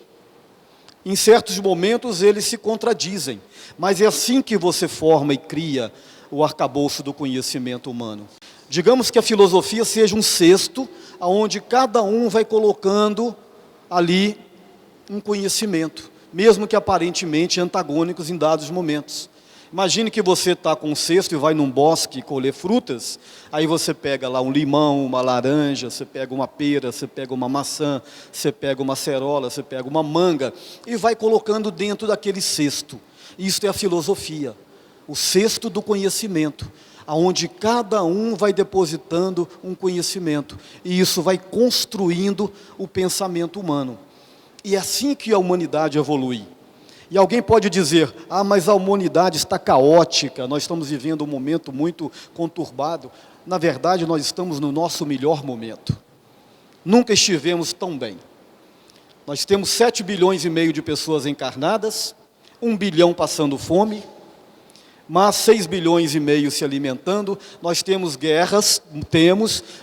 Em certos momentos, eles se contradizem, mas é assim que você forma e cria o arcabouço do conhecimento humano. Digamos que a filosofia seja um cesto, onde cada um vai colocando ali um conhecimento, mesmo que aparentemente antagônicos em dados momentos. Imagine que você está com um cesto e vai num bosque colher frutas, aí você pega lá um limão, uma laranja, você pega uma pera, você pega uma maçã, você pega uma acerola, você pega uma manga, e vai colocando dentro daquele cesto. Isso é a filosofia, o cesto do conhecimento, onde cada um vai depositando um conhecimento, e isso vai construindo o pensamento humano. E é assim que a humanidade evolui. E alguém pode dizer, mas a humanidade está caótica, nós estamos vivendo um momento muito conturbado. Na verdade, nós estamos no nosso melhor momento. Nunca estivemos tão bem. Nós temos 7,5 bilhões de pessoas encarnadas, 1 bilhão passando fome, mas 6,5 bilhões se alimentando. Nós temos guerras,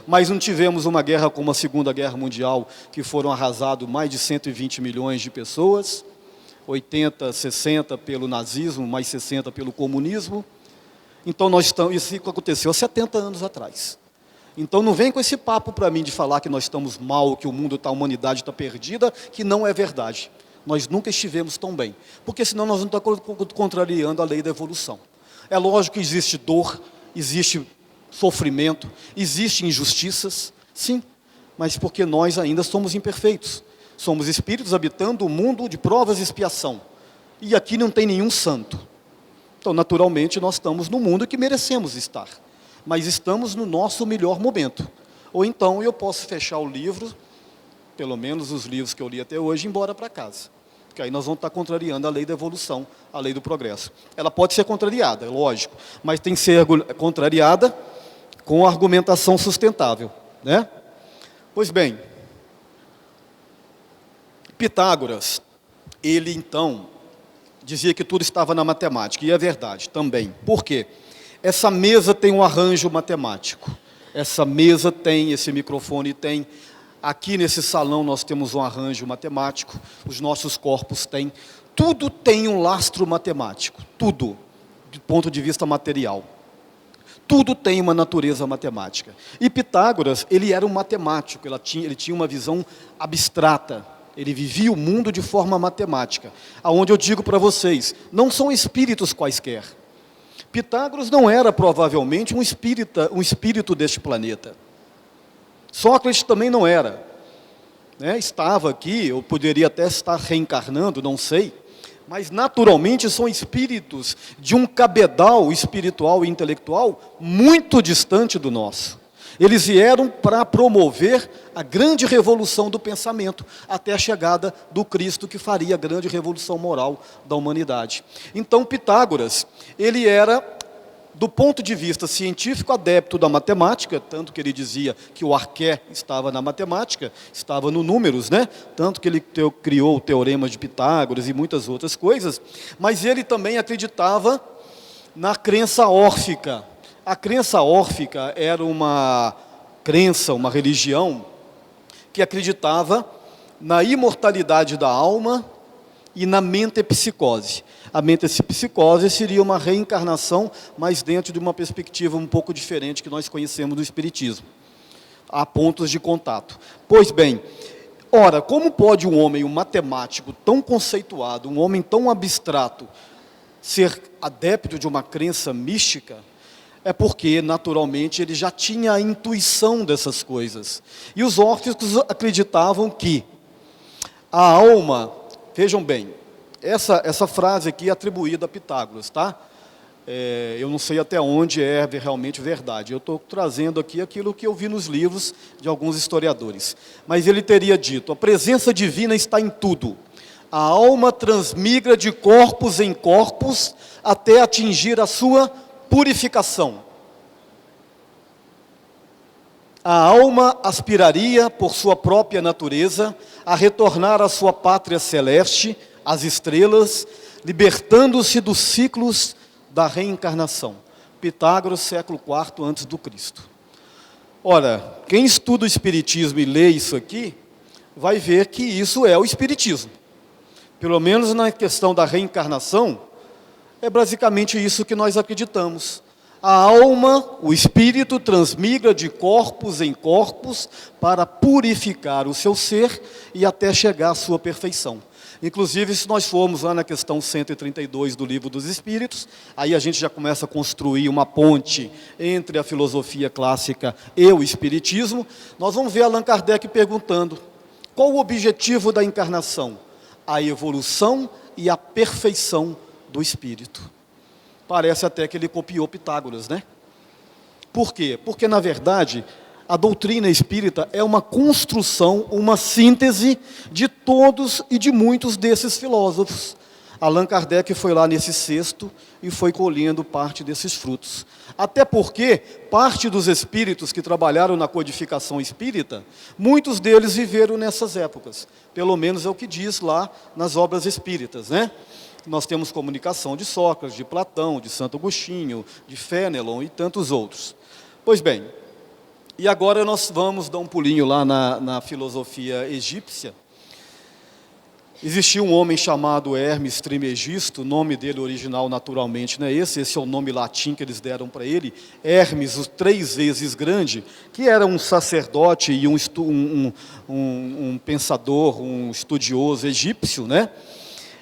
mas não tivemos uma guerra como a Segunda Guerra Mundial, que foram arrasados mais de 120 milhões de pessoas, 80, 60 pelo nazismo, mais 60 pelo comunismo. Então isso aconteceu há 70 anos atrás. Então não vem com esse papo para mim de falar que nós estamos mal, que o mundo a humanidade está perdida, que não é verdade. Nós nunca estivemos tão bem, porque senão nós não estamos contrariando a lei da evolução. É lógico que existe dor, existe sofrimento, existem injustiças, sim, mas porque nós ainda somos imperfeitos. Somos espíritos habitando o mundo de provas e expiação. E aqui não tem nenhum santo. Então, naturalmente, nós estamos no mundo que merecemos estar. Mas estamos no nosso melhor momento. Ou então eu posso fechar o livro, pelo menos os livros que eu li até hoje, e ir embora para casa. Porque aí nós vamos estar contrariando a lei da evolução, a lei do progresso. Ela pode ser contrariada, é lógico, mas tem que ser contrariada com argumentação sustentável, Pois bem, Pitágoras, ele então dizia que tudo estava na matemática, e é verdade também. Por quê? Essa mesa tem um arranjo matemático, essa mesa tem, esse microfone tem, aqui nesse salão nós temos um arranjo matemático, os nossos corpos têm, tudo tem um lastro matemático, tudo, do ponto de vista material. Tudo tem uma natureza matemática. E Pitágoras, ele era um matemático, ele tinha uma visão abstrata. Ele vivia o mundo de forma matemática, aonde eu digo para vocês, não são espíritos quaisquer. Pitágoras não era provavelmente um espírito deste planeta. Sócrates também não era. né, estava aqui, ou poderia até estar reencarnando, não sei, mas naturalmente são espíritos de um cabedal espiritual e intelectual muito distante do nosso. Eles vieram para promover a grande revolução do pensamento, até a chegada do Cristo, que faria a grande revolução moral da humanidade. Então, Pitágoras, ele era, do ponto de vista científico, adepto da matemática, tanto que ele dizia que o arqué estava na matemática, estava no números, né? Tanto que ele criou o teorema de Pitágoras e muitas outras coisas, mas ele também acreditava na crença órfica. A crença órfica era uma crença, uma religião, que acreditava na imortalidade da alma e na mentepsicose. A mentepsicose seria uma reencarnação, mas dentro de uma perspectiva um pouco diferente que nós conhecemos do Espiritismo. Há pontos de contato. Pois bem, ora, como pode um homem, um matemático tão conceituado, um homem tão abstrato, ser adepto de uma crença mística? É porque, naturalmente, ele já tinha a intuição dessas coisas. E os órficos acreditavam que a alma, vejam bem, essa frase aqui é atribuída a Pitágoras, tá? Eu não sei até onde é realmente verdade. Eu estou trazendo aqui aquilo que eu vi nos livros de alguns historiadores. Mas ele teria dito: a presença divina está em tudo. A alma transmigra de corpos em corpos até atingir a sua purificação. A alma aspiraria, por sua própria natureza, a retornar à sua pátria celeste, às estrelas, libertando-se dos ciclos da reencarnação. Pitágoras, século IV antes do Cristo. Ora, quem estuda o Espiritismo e lê isso aqui, vai ver que isso é o Espiritismo. Pelo menos na questão da reencarnação, é basicamente isso que nós acreditamos. A alma, o espírito, transmigra de corpos em corpos para purificar o seu ser e até chegar à sua perfeição. Inclusive, se nós formos lá na questão 132 do Livro dos Espíritos, aí a gente já começa a construir uma ponte entre a filosofia clássica e o Espiritismo. Nós vamos ver Allan Kardec perguntando: qual o objetivo da encarnação? A evolução e a perfeição do espírito. Parece até que ele copiou Pitágoras, né? Por quê? Porque, na verdade, a doutrina espírita é uma construção, uma síntese de todos e de muitos desses filósofos. Allan Kardec foi lá nesse cesto e foi colhendo parte desses frutos. Até porque parte dos espíritos que trabalharam na codificação espírita, muitos deles viveram nessas épocas. Pelo menos é o que diz lá nas obras espíritas, né? Nós temos comunicação de Sócrates, de Platão, de Santo Agostinho, de Fénelon e tantos outros. Pois bem, e agora nós vamos dar um pulinho lá na filosofia egípcia. Existia um homem chamado Hermes Trismegisto, o nome dele original naturalmente não é esse é o nome latim que eles deram para ele, Hermes, o 3 vezes grande, que era um sacerdote e um pensador, um estudioso egípcio, né?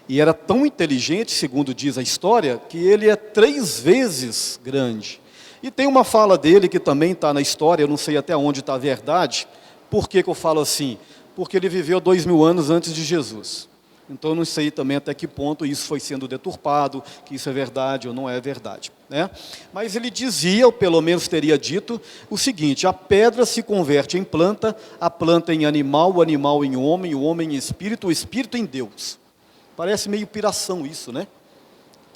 E era tão inteligente, segundo diz a história, que ele é 3 vezes grande. E tem uma fala dele que também está na história, eu não sei até onde está a verdade. Por que eu falo assim? Porque ele viveu 2000 anos antes de Jesus. Então eu não sei também até que ponto isso foi sendo deturpado, que isso é verdade ou não é verdade, né? Mas ele dizia, ou pelo menos teria dito, o seguinte: a pedra se converte em planta, a planta em animal, o animal em homem, o homem em espírito, o espírito em Deus. Parece meio piração isso, né?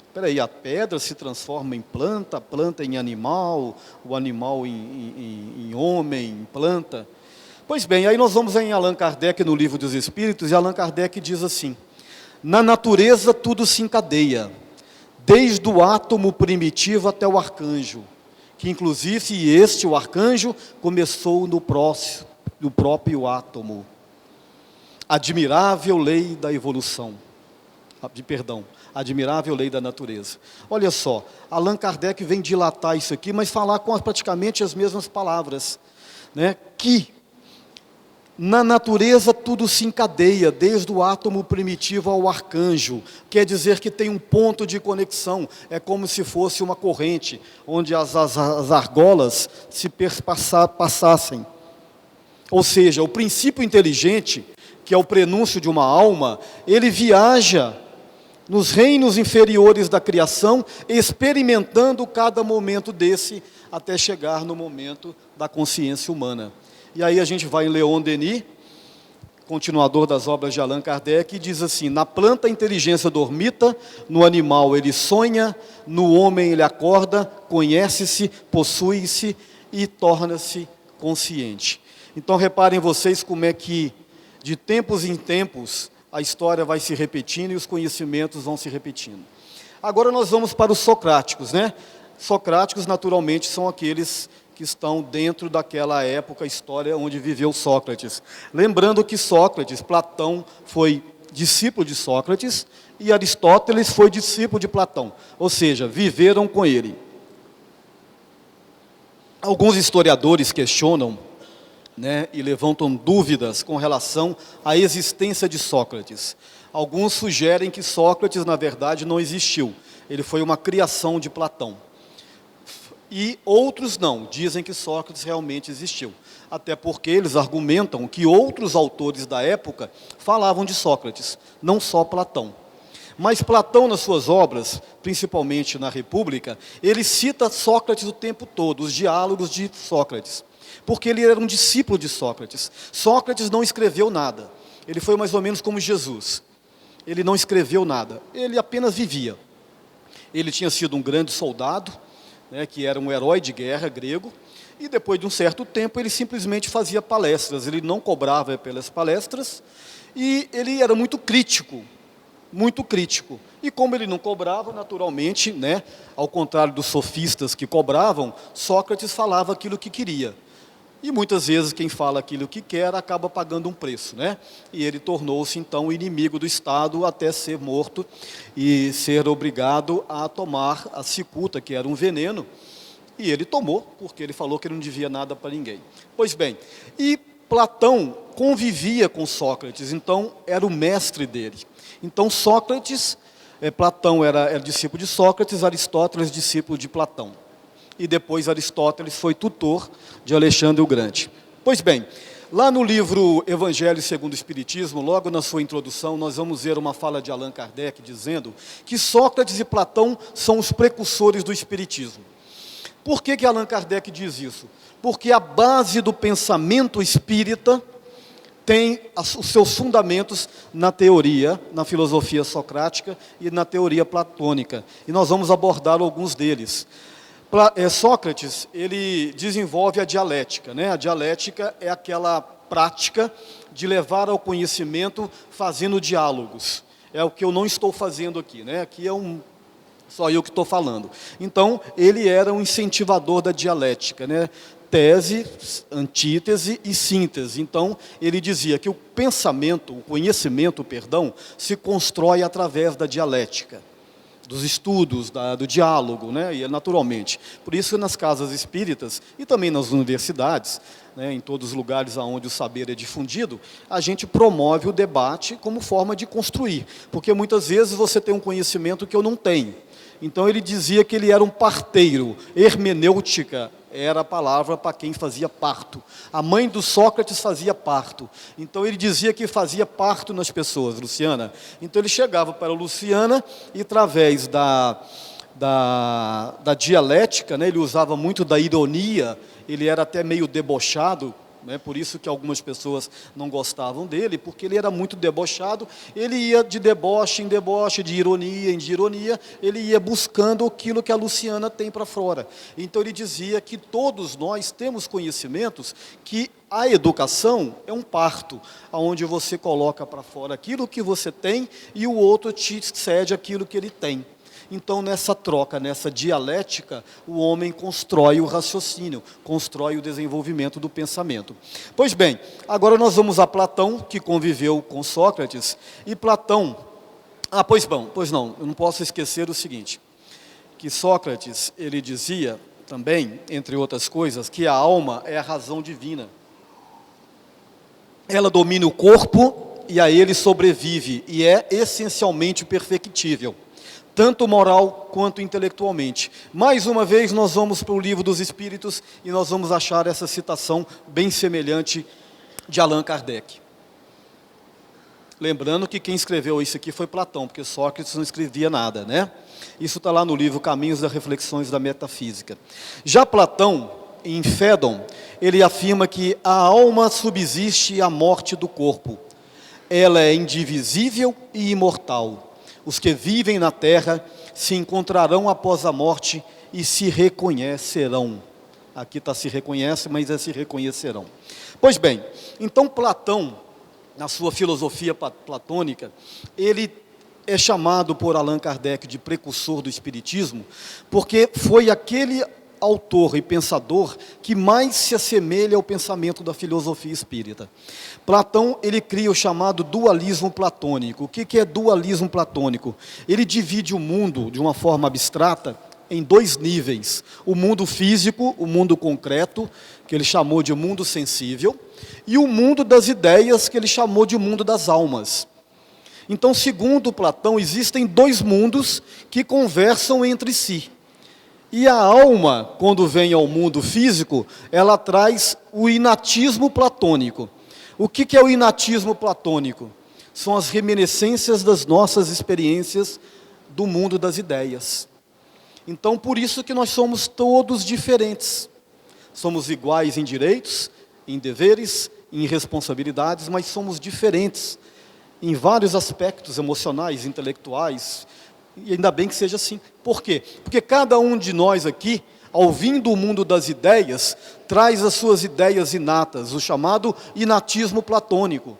Espera aí, a pedra se transforma em planta, a planta em animal, o animal em homem, em planta. Pois bem, aí nós vamos em Allan Kardec no Livro dos Espíritos, e Allan Kardec diz assim: na natureza tudo se encadeia, desde o átomo primitivo até o arcanjo, que inclusive este, o arcanjo, começou no próprio átomo. Admirável lei da evolução. Admirável lei da natureza. Olha só, Allan Kardec vem dilatar isso aqui, mas falar com praticamente as mesmas palavras, né? Que na natureza tudo se encadeia, desde o átomo primitivo ao arcanjo. Quer dizer que tem um ponto de conexão, é como se fosse uma corrente, onde as argolas se passassem. Ou seja, o princípio inteligente, que é o prenúncio de uma alma, ele viaja nos reinos inferiores da criação, experimentando cada momento desse, até chegar no momento da consciência humana. E aí a gente vai em Leon Denis, continuador das obras de Allan Kardec, e diz assim: na planta a inteligência dormita, no animal ele sonha, no homem ele acorda, conhece-se, possui-se e torna-se consciente. Então reparem vocês como é que, de tempos em tempos, a história vai se repetindo e os conhecimentos vão se repetindo. Agora nós vamos para os socráticos, né? Socráticos, naturalmente, são aqueles que estão dentro daquela época, história onde viveu Sócrates. Lembrando que Sócrates, Platão foi discípulo de Sócrates e Aristóteles foi discípulo de Platão, ou seja, viveram com ele. Alguns historiadores questionam, né, e levantam dúvidas com relação à existência de Sócrates. Alguns sugerem que Sócrates, na verdade, não existiu. Ele foi uma criação de Platão. E outros não, dizem que Sócrates realmente existiu. Até porque eles argumentam que outros autores da época falavam de Sócrates, não só Platão. Mas Platão, nas suas obras, principalmente na República, ele cita Sócrates o tempo todo, os diálogos de Sócrates, porque ele era um discípulo de Sócrates. Sócrates não escreveu nada, ele foi mais ou menos como Jesus. Ele não escreveu nada, ele apenas vivia. Ele tinha sido um grande soldado, né, que era um herói de guerra grego, e depois de um certo tempo ele simplesmente fazia palestras, ele não cobrava pelas palestras, e ele era muito crítico, e como ele não cobrava, naturalmente, né, ao contrário dos sofistas que cobravam, Sócrates falava aquilo que queria. E muitas vezes quem fala aquilo que quer acaba pagando um preço, né? E ele tornou-se então inimigo do Estado até ser morto e ser obrigado a tomar a cicuta, que era um veneno. E ele tomou, porque ele falou que ele não devia nada para ninguém. Pois bem, e Platão convivia com Sócrates, então era o mestre dele. Então Sócrates, Platão era discípulo de Sócrates, Aristóteles discípulo de Platão. E depois Aristóteles foi tutor de Alexandre o Grande. Pois bem, lá no livro Evangelho segundo o Espiritismo, logo na sua introdução, nós vamos ver uma fala de Allan Kardec dizendo que Sócrates e Platão são os precursores do Espiritismo. Por que Allan Kardec diz isso? Porque a base do pensamento espírita tem os seus fundamentos na teoria, na filosofia socrática e na teoria platônica. E nós vamos abordar alguns deles. Sócrates, ele desenvolve a dialética, né? A dialética é aquela prática de levar ao conhecimento fazendo diálogos. É o que eu não estou fazendo aqui, né? Aqui é só eu que estou falando. Então, ele era um incentivador da dialética, né? Tese, antítese e síntese. Então, ele dizia que o conhecimento, se constrói através da dialética, dos estudos, do diálogo, né? E naturalmente. Por isso, nas casas espíritas e também nas universidades, né, em todos os lugares onde o saber é difundido, a gente promove o debate como forma de construir. Porque muitas vezes você tem um conhecimento que eu não tenho. Então ele dizia que ele era um parteiro, hermenêutica era a palavra para quem fazia parto. A mãe do Sócrates fazia parto. Então ele dizia que fazia parto nas pessoas, Luciana. Então ele chegava para a Luciana e através da dialética, né, ele usava muito da ironia, ele era até meio debochado, né, por isso que algumas pessoas não gostavam dele, porque ele era muito debochado, ele ia de deboche em deboche, de ironia em ironia, ele ia buscando aquilo que a Luciana tem para fora. Então ele dizia que todos nós temos conhecimentos, que a educação é um parto, onde você coloca para fora aquilo que você tem e o outro te cede aquilo que ele tem. Então, nessa troca, nessa dialética, o homem constrói o raciocínio, constrói o desenvolvimento do pensamento. Pois bem, agora nós vamos a Platão, que conviveu com Sócrates, e Platão... pois não, eu não posso esquecer o seguinte, que Sócrates, ele dizia também, entre outras coisas, que a alma é a razão divina. Ela domina o corpo e a ele sobrevive, e é essencialmente perfectível, tanto moral quanto intelectualmente. Mais uma vez, nós vamos para o Livro dos Espíritos e nós vamos achar essa citação bem semelhante de Allan Kardec. Lembrando que quem escreveu isso aqui foi Platão, porque Sócrates não escrevia nada, né? Isso está lá no livro Caminhos das Reflexões da Metafísica. Já Platão, em Fédon, ele afirma que a alma subsiste à morte do corpo. Ela é indivisível e imortal. Os que vivem na terra se encontrarão após a morte e se reconhecerão. Aqui está se reconhece, mas é se reconhecerão. Pois bem, então Platão, na sua filosofia platônica, ele é chamado por Allan Kardec de precursor do Espiritismo, porque foi aquele autor e pensador que mais se assemelha ao pensamento da filosofia espírita. Platão, ele cria o chamado dualismo platônico. O que é dualismo platônico? Ele divide o mundo, de uma forma abstrata, em dois níveis: o mundo físico, o mundo concreto, que ele chamou de mundo sensível, e o mundo das ideias, que ele chamou de mundo das almas. Então, segundo Platão, existem dois mundos que conversam entre si. E a alma, quando vem ao mundo físico, ela traz o inatismo platônico. O que é o inatismo platônico? São as reminiscências das nossas experiências do mundo das ideias. Então, por isso que nós somos todos diferentes. Somos iguais em direitos, em deveres, em responsabilidades, mas somos diferentes em vários aspectos emocionais, intelectuais, e ainda bem que seja assim. Por quê? Porque cada um de nós aqui, ao vir do mundo das ideias, traz as suas ideias inatas, o chamado inatismo platônico,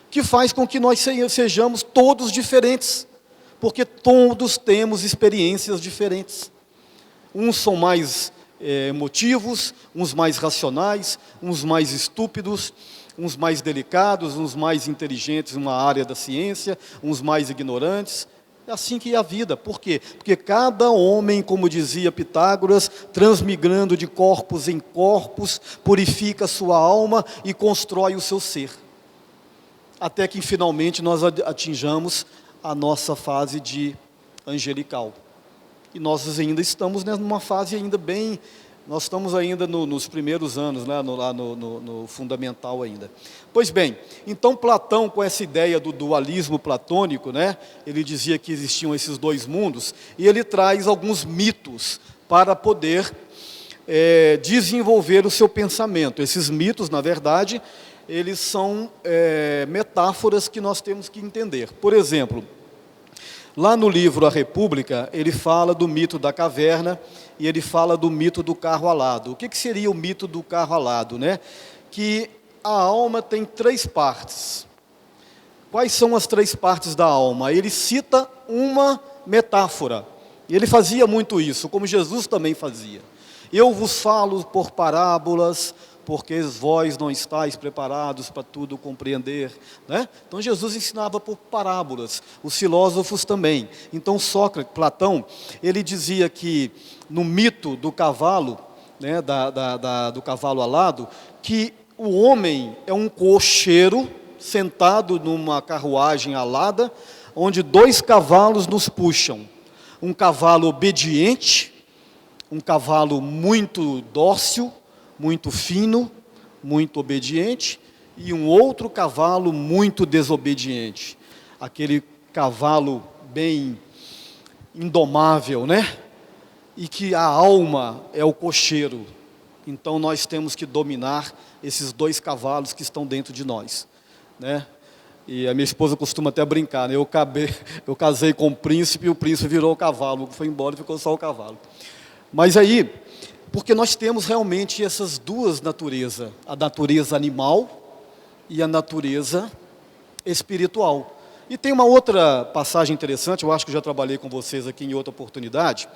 que faz com que nós sejamos todos diferentes, porque todos temos experiências diferentes. Uns são mais emotivos, uns mais racionais, uns mais estúpidos, uns mais delicados, uns mais inteligentes numa área da ciência, uns mais ignorantes. É assim que é a vida. Por quê? Porque cada homem, como dizia Pitágoras, transmigrando de corpos em corpos, purifica a sua alma e constrói o seu ser. Até que finalmente nós atinjamos a nossa fase de angelical. E nós ainda estamos numa fase ainda bem... Nós estamos ainda nos primeiros anos, né, lá no fundamental ainda. Pois bem, então Platão, com essa ideia do dualismo platônico, né, ele dizia que existiam esses dois mundos, e ele traz alguns mitos para poder desenvolver o seu pensamento. Esses mitos, na verdade, eles são metáforas que nós temos que entender. Por exemplo, lá no livro A República, ele fala do mito da caverna e ele fala do mito do carro alado. O que seria o mito do carro alado, né? Que a alma tem 3 partes. Quais são as 3 partes da alma? Ele cita uma metáfora. E ele fazia muito isso, como Jesus também fazia. Eu vos falo por parábolas, porque vós não estáis preparados para tudo compreender, né? Então Jesus ensinava por parábolas, os filósofos também. Então Sócrates, Platão, ele dizia que no mito do cavalo, né, do cavalo alado, que o homem é um cocheiro sentado numa carruagem alada, onde 2 cavalos nos puxam. Um cavalo obediente, um cavalo muito dócil, muito fino, muito obediente, e um outro cavalo muito desobediente. Aquele cavalo bem indomável, né? E que a alma é o cocheiro. Então nós temos que dominar esses 2 cavalos que estão dentro de nós, né? E a minha esposa costuma até brincar, né? Eu casei com o príncipe e o príncipe virou o cavalo, foi embora e ficou só o cavalo. Mas aí, porque nós temos realmente essas 2 naturezas, a natureza animal e a natureza espiritual. E tem uma outra passagem interessante, eu acho que já trabalhei com vocês aqui em outra oportunidade.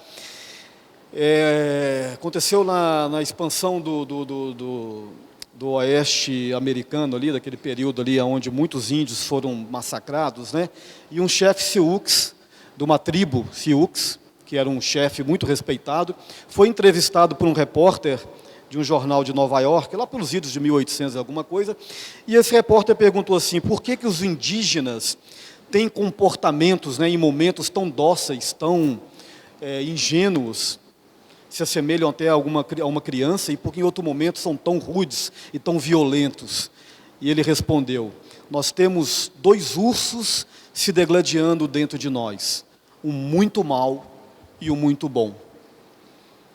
Aconteceu na expansão do oeste americano ali, daquele período ali onde muitos índios foram massacrados, né? E um chefe Sioux, de uma tribo Sioux, que era um chefe muito respeitado, foi entrevistado por um repórter de um jornal de Nova York, lá pelos idos de 1800 alguma coisa, e esse repórter perguntou assim: por que os indígenas têm comportamentos, né, em momentos tão dóceis, tão ingênuos, se assemelham até a uma criança, e porque em outro momento são tão rudes e tão violentos? E ele respondeu: nós temos 2 ursos se degladiando dentro de nós, um muito mau e um muito bom.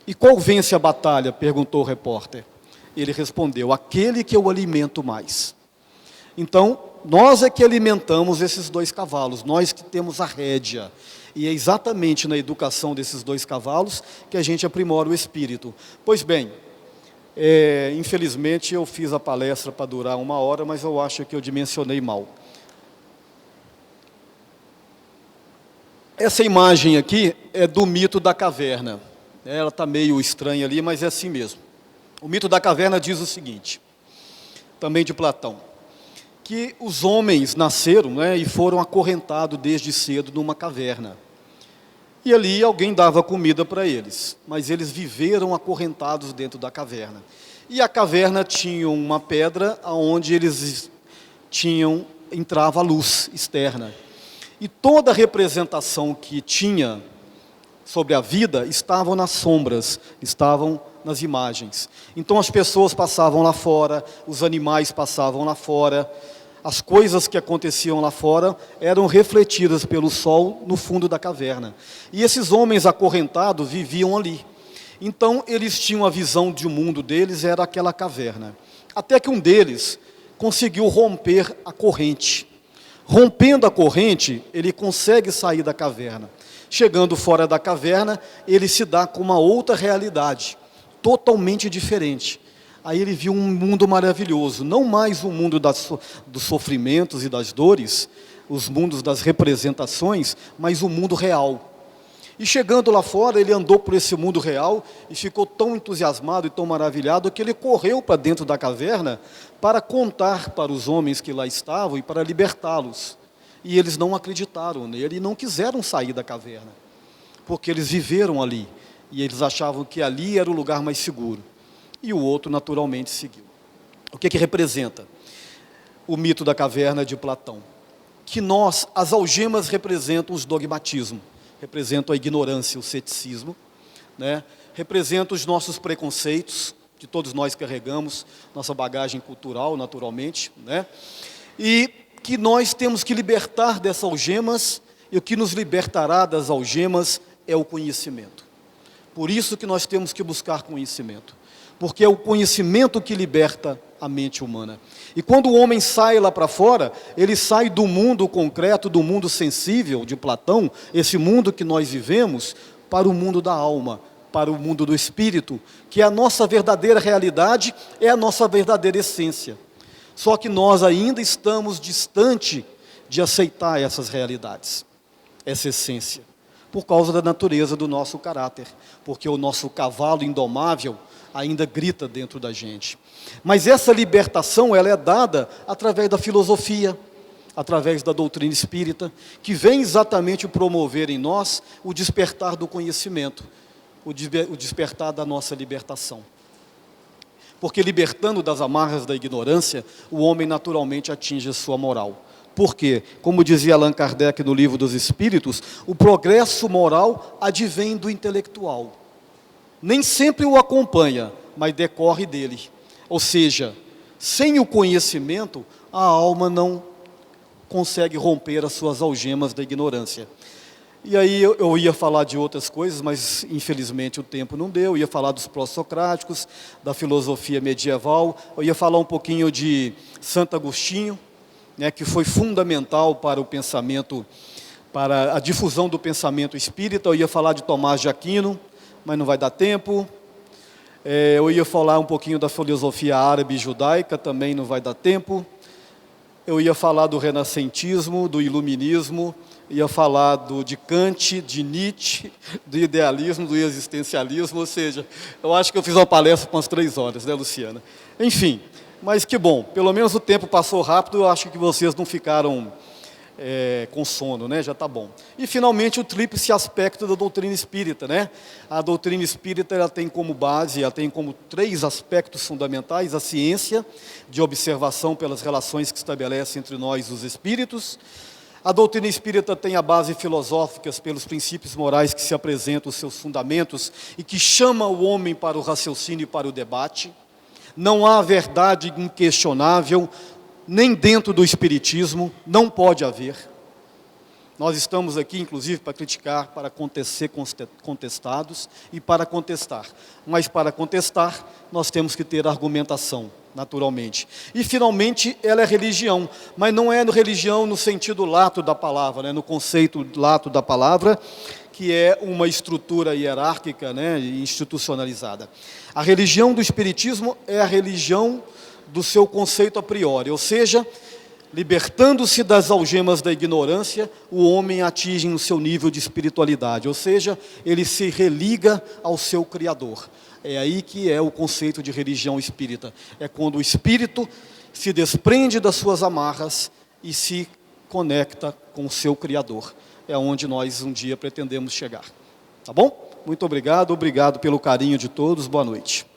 E qual vence a batalha? Perguntou o repórter. Ele respondeu: aquele que eu alimento mais. Então, nós é que alimentamos esses 2 cavalos, nós que temos a rédea. E é exatamente na educação desses 2 cavalos que a gente aprimora o espírito. Pois bem, infelizmente eu fiz a palestra para durar 1 hora, mas eu acho que eu dimensionei mal. Essa imagem aqui é do mito da caverna. Ela está meio estranha ali, mas é assim mesmo. O mito da caverna diz o seguinte, também de Platão, que os homens nasceram, né, e foram acorrentados desde cedo numa caverna. E ali alguém dava comida para eles, mas eles viveram acorrentados dentro da caverna. E a caverna tinha uma pedra onde eles entrava a luz externa. E toda a representação que tinha sobre a vida estavam nas sombras, estavam nas imagens. Então as pessoas passavam lá fora, os animais passavam lá fora, as coisas que aconteciam lá fora eram refletidas pelo sol no fundo da caverna. E esses homens acorrentados viviam ali. Então eles tinham a visão de um mundo deles, era aquela caverna. Até que um deles conseguiu romper a corrente. Rompendo a corrente, ele consegue sair da caverna. Chegando fora da caverna, ele se dá com uma outra realidade, totalmente diferente. Aí ele viu um mundo maravilhoso, não mais o mundo dos sofrimentos e das dores, os mundos das representações, mas o mundo real. E chegando lá fora, ele andou por esse mundo real e ficou tão entusiasmado e tão maravilhado que ele correu para dentro da caverna para contar para os homens que lá estavam e para libertá-los. E eles não acreditaram nele e não quiseram sair da caverna, porque eles viveram ali e eles achavam que ali era o lugar mais seguro. E o outro naturalmente seguiu. O que representa? O mito da caverna de Platão. Que as algemas representam os dogmatismos, representam a ignorância, o ceticismo, né? Representam os nossos preconceitos, que todos nós carregamos, nossa bagagem cultural, naturalmente, né? E que nós temos que libertar dessas algemas, e o que nos libertará das algemas é o conhecimento. Por isso que nós temos que buscar conhecimento. Porque é o conhecimento que liberta a mente humana. E quando o homem sai lá para fora, ele sai do mundo concreto, do mundo sensível de Platão, esse mundo que nós vivemos, para o mundo da alma, para o mundo do espírito, que é a nossa verdadeira realidade, é a nossa verdadeira essência. Só que nós ainda estamos distante de aceitar essas realidades, essa essência, por causa da natureza do nosso caráter, porque o nosso cavalo indomável ainda grita dentro da gente. Mas essa libertação, ela é dada através da filosofia, através da doutrina espírita, que vem exatamente promover em nós o despertar do conhecimento, o despertar da nossa libertação. Porque libertando das amarras da ignorância, o homem naturalmente atinge a sua moral. Por quê? Como dizia Allan Kardec no Livro dos Espíritos, o progresso moral advém do intelectual. Nem sempre o acompanha, mas decorre dele. Ou seja, sem o conhecimento, a alma não consegue romper as suas algemas da ignorância. E aí eu ia falar de outras coisas, mas infelizmente o tempo não deu. Eu ia falar dos pró-socráticos, da filosofia medieval. Eu ia falar um pouquinho de Santo Agostinho, né, que foi fundamental para o pensamento, para a difusão do pensamento espírita. Eu ia falar de Tomás de Aquino, mas não vai dar tempo. Eu ia falar um pouquinho da filosofia árabe e judaica, também não vai dar tempo. Eu ia falar do renascentismo, do iluminismo, ia falar de Kant, de Nietzsche, do idealismo, do existencialismo, ou seja, eu acho que eu fiz uma palestra com umas 3 horas, né, Luciana? Enfim, mas que bom, pelo menos o tempo passou rápido, eu acho que vocês não ficaram com sono, né? Já está bom. E finalmente o tríplice aspecto da doutrina espírita, né? A doutrina espírita, ela tem como base, ela tem como 3 aspectos fundamentais: a ciência de observação pelas relações que estabelece entre nós os espíritos. A doutrina espírita tem a base filosófica pelos princípios morais que se apresentam, os seus fundamentos, e que chama o homem para o raciocínio e para o debate. Não há verdade inquestionável, nem dentro do espiritismo, não pode haver. Nós estamos aqui, inclusive, para criticar, para ser contestados e para contestar. Mas para contestar, nós temos que ter argumentação, naturalmente. E, finalmente, ela é religião, mas não é religião no sentido lato da palavra, né, no conceito lato da palavra, que é uma estrutura hierárquica, né, institucionalizada. A religião do espiritismo é a religião do seu conceito a priori, ou seja, libertando-se das algemas da ignorância, o homem atinge o seu nível de espiritualidade, ou seja, ele se religa ao seu Criador. É aí que é o conceito de religião espírita. É quando o espírito se desprende das suas amarras e se conecta com o seu Criador. É onde nós um dia pretendemos chegar. Tá bom? Muito obrigado pelo carinho de todos. Boa noite.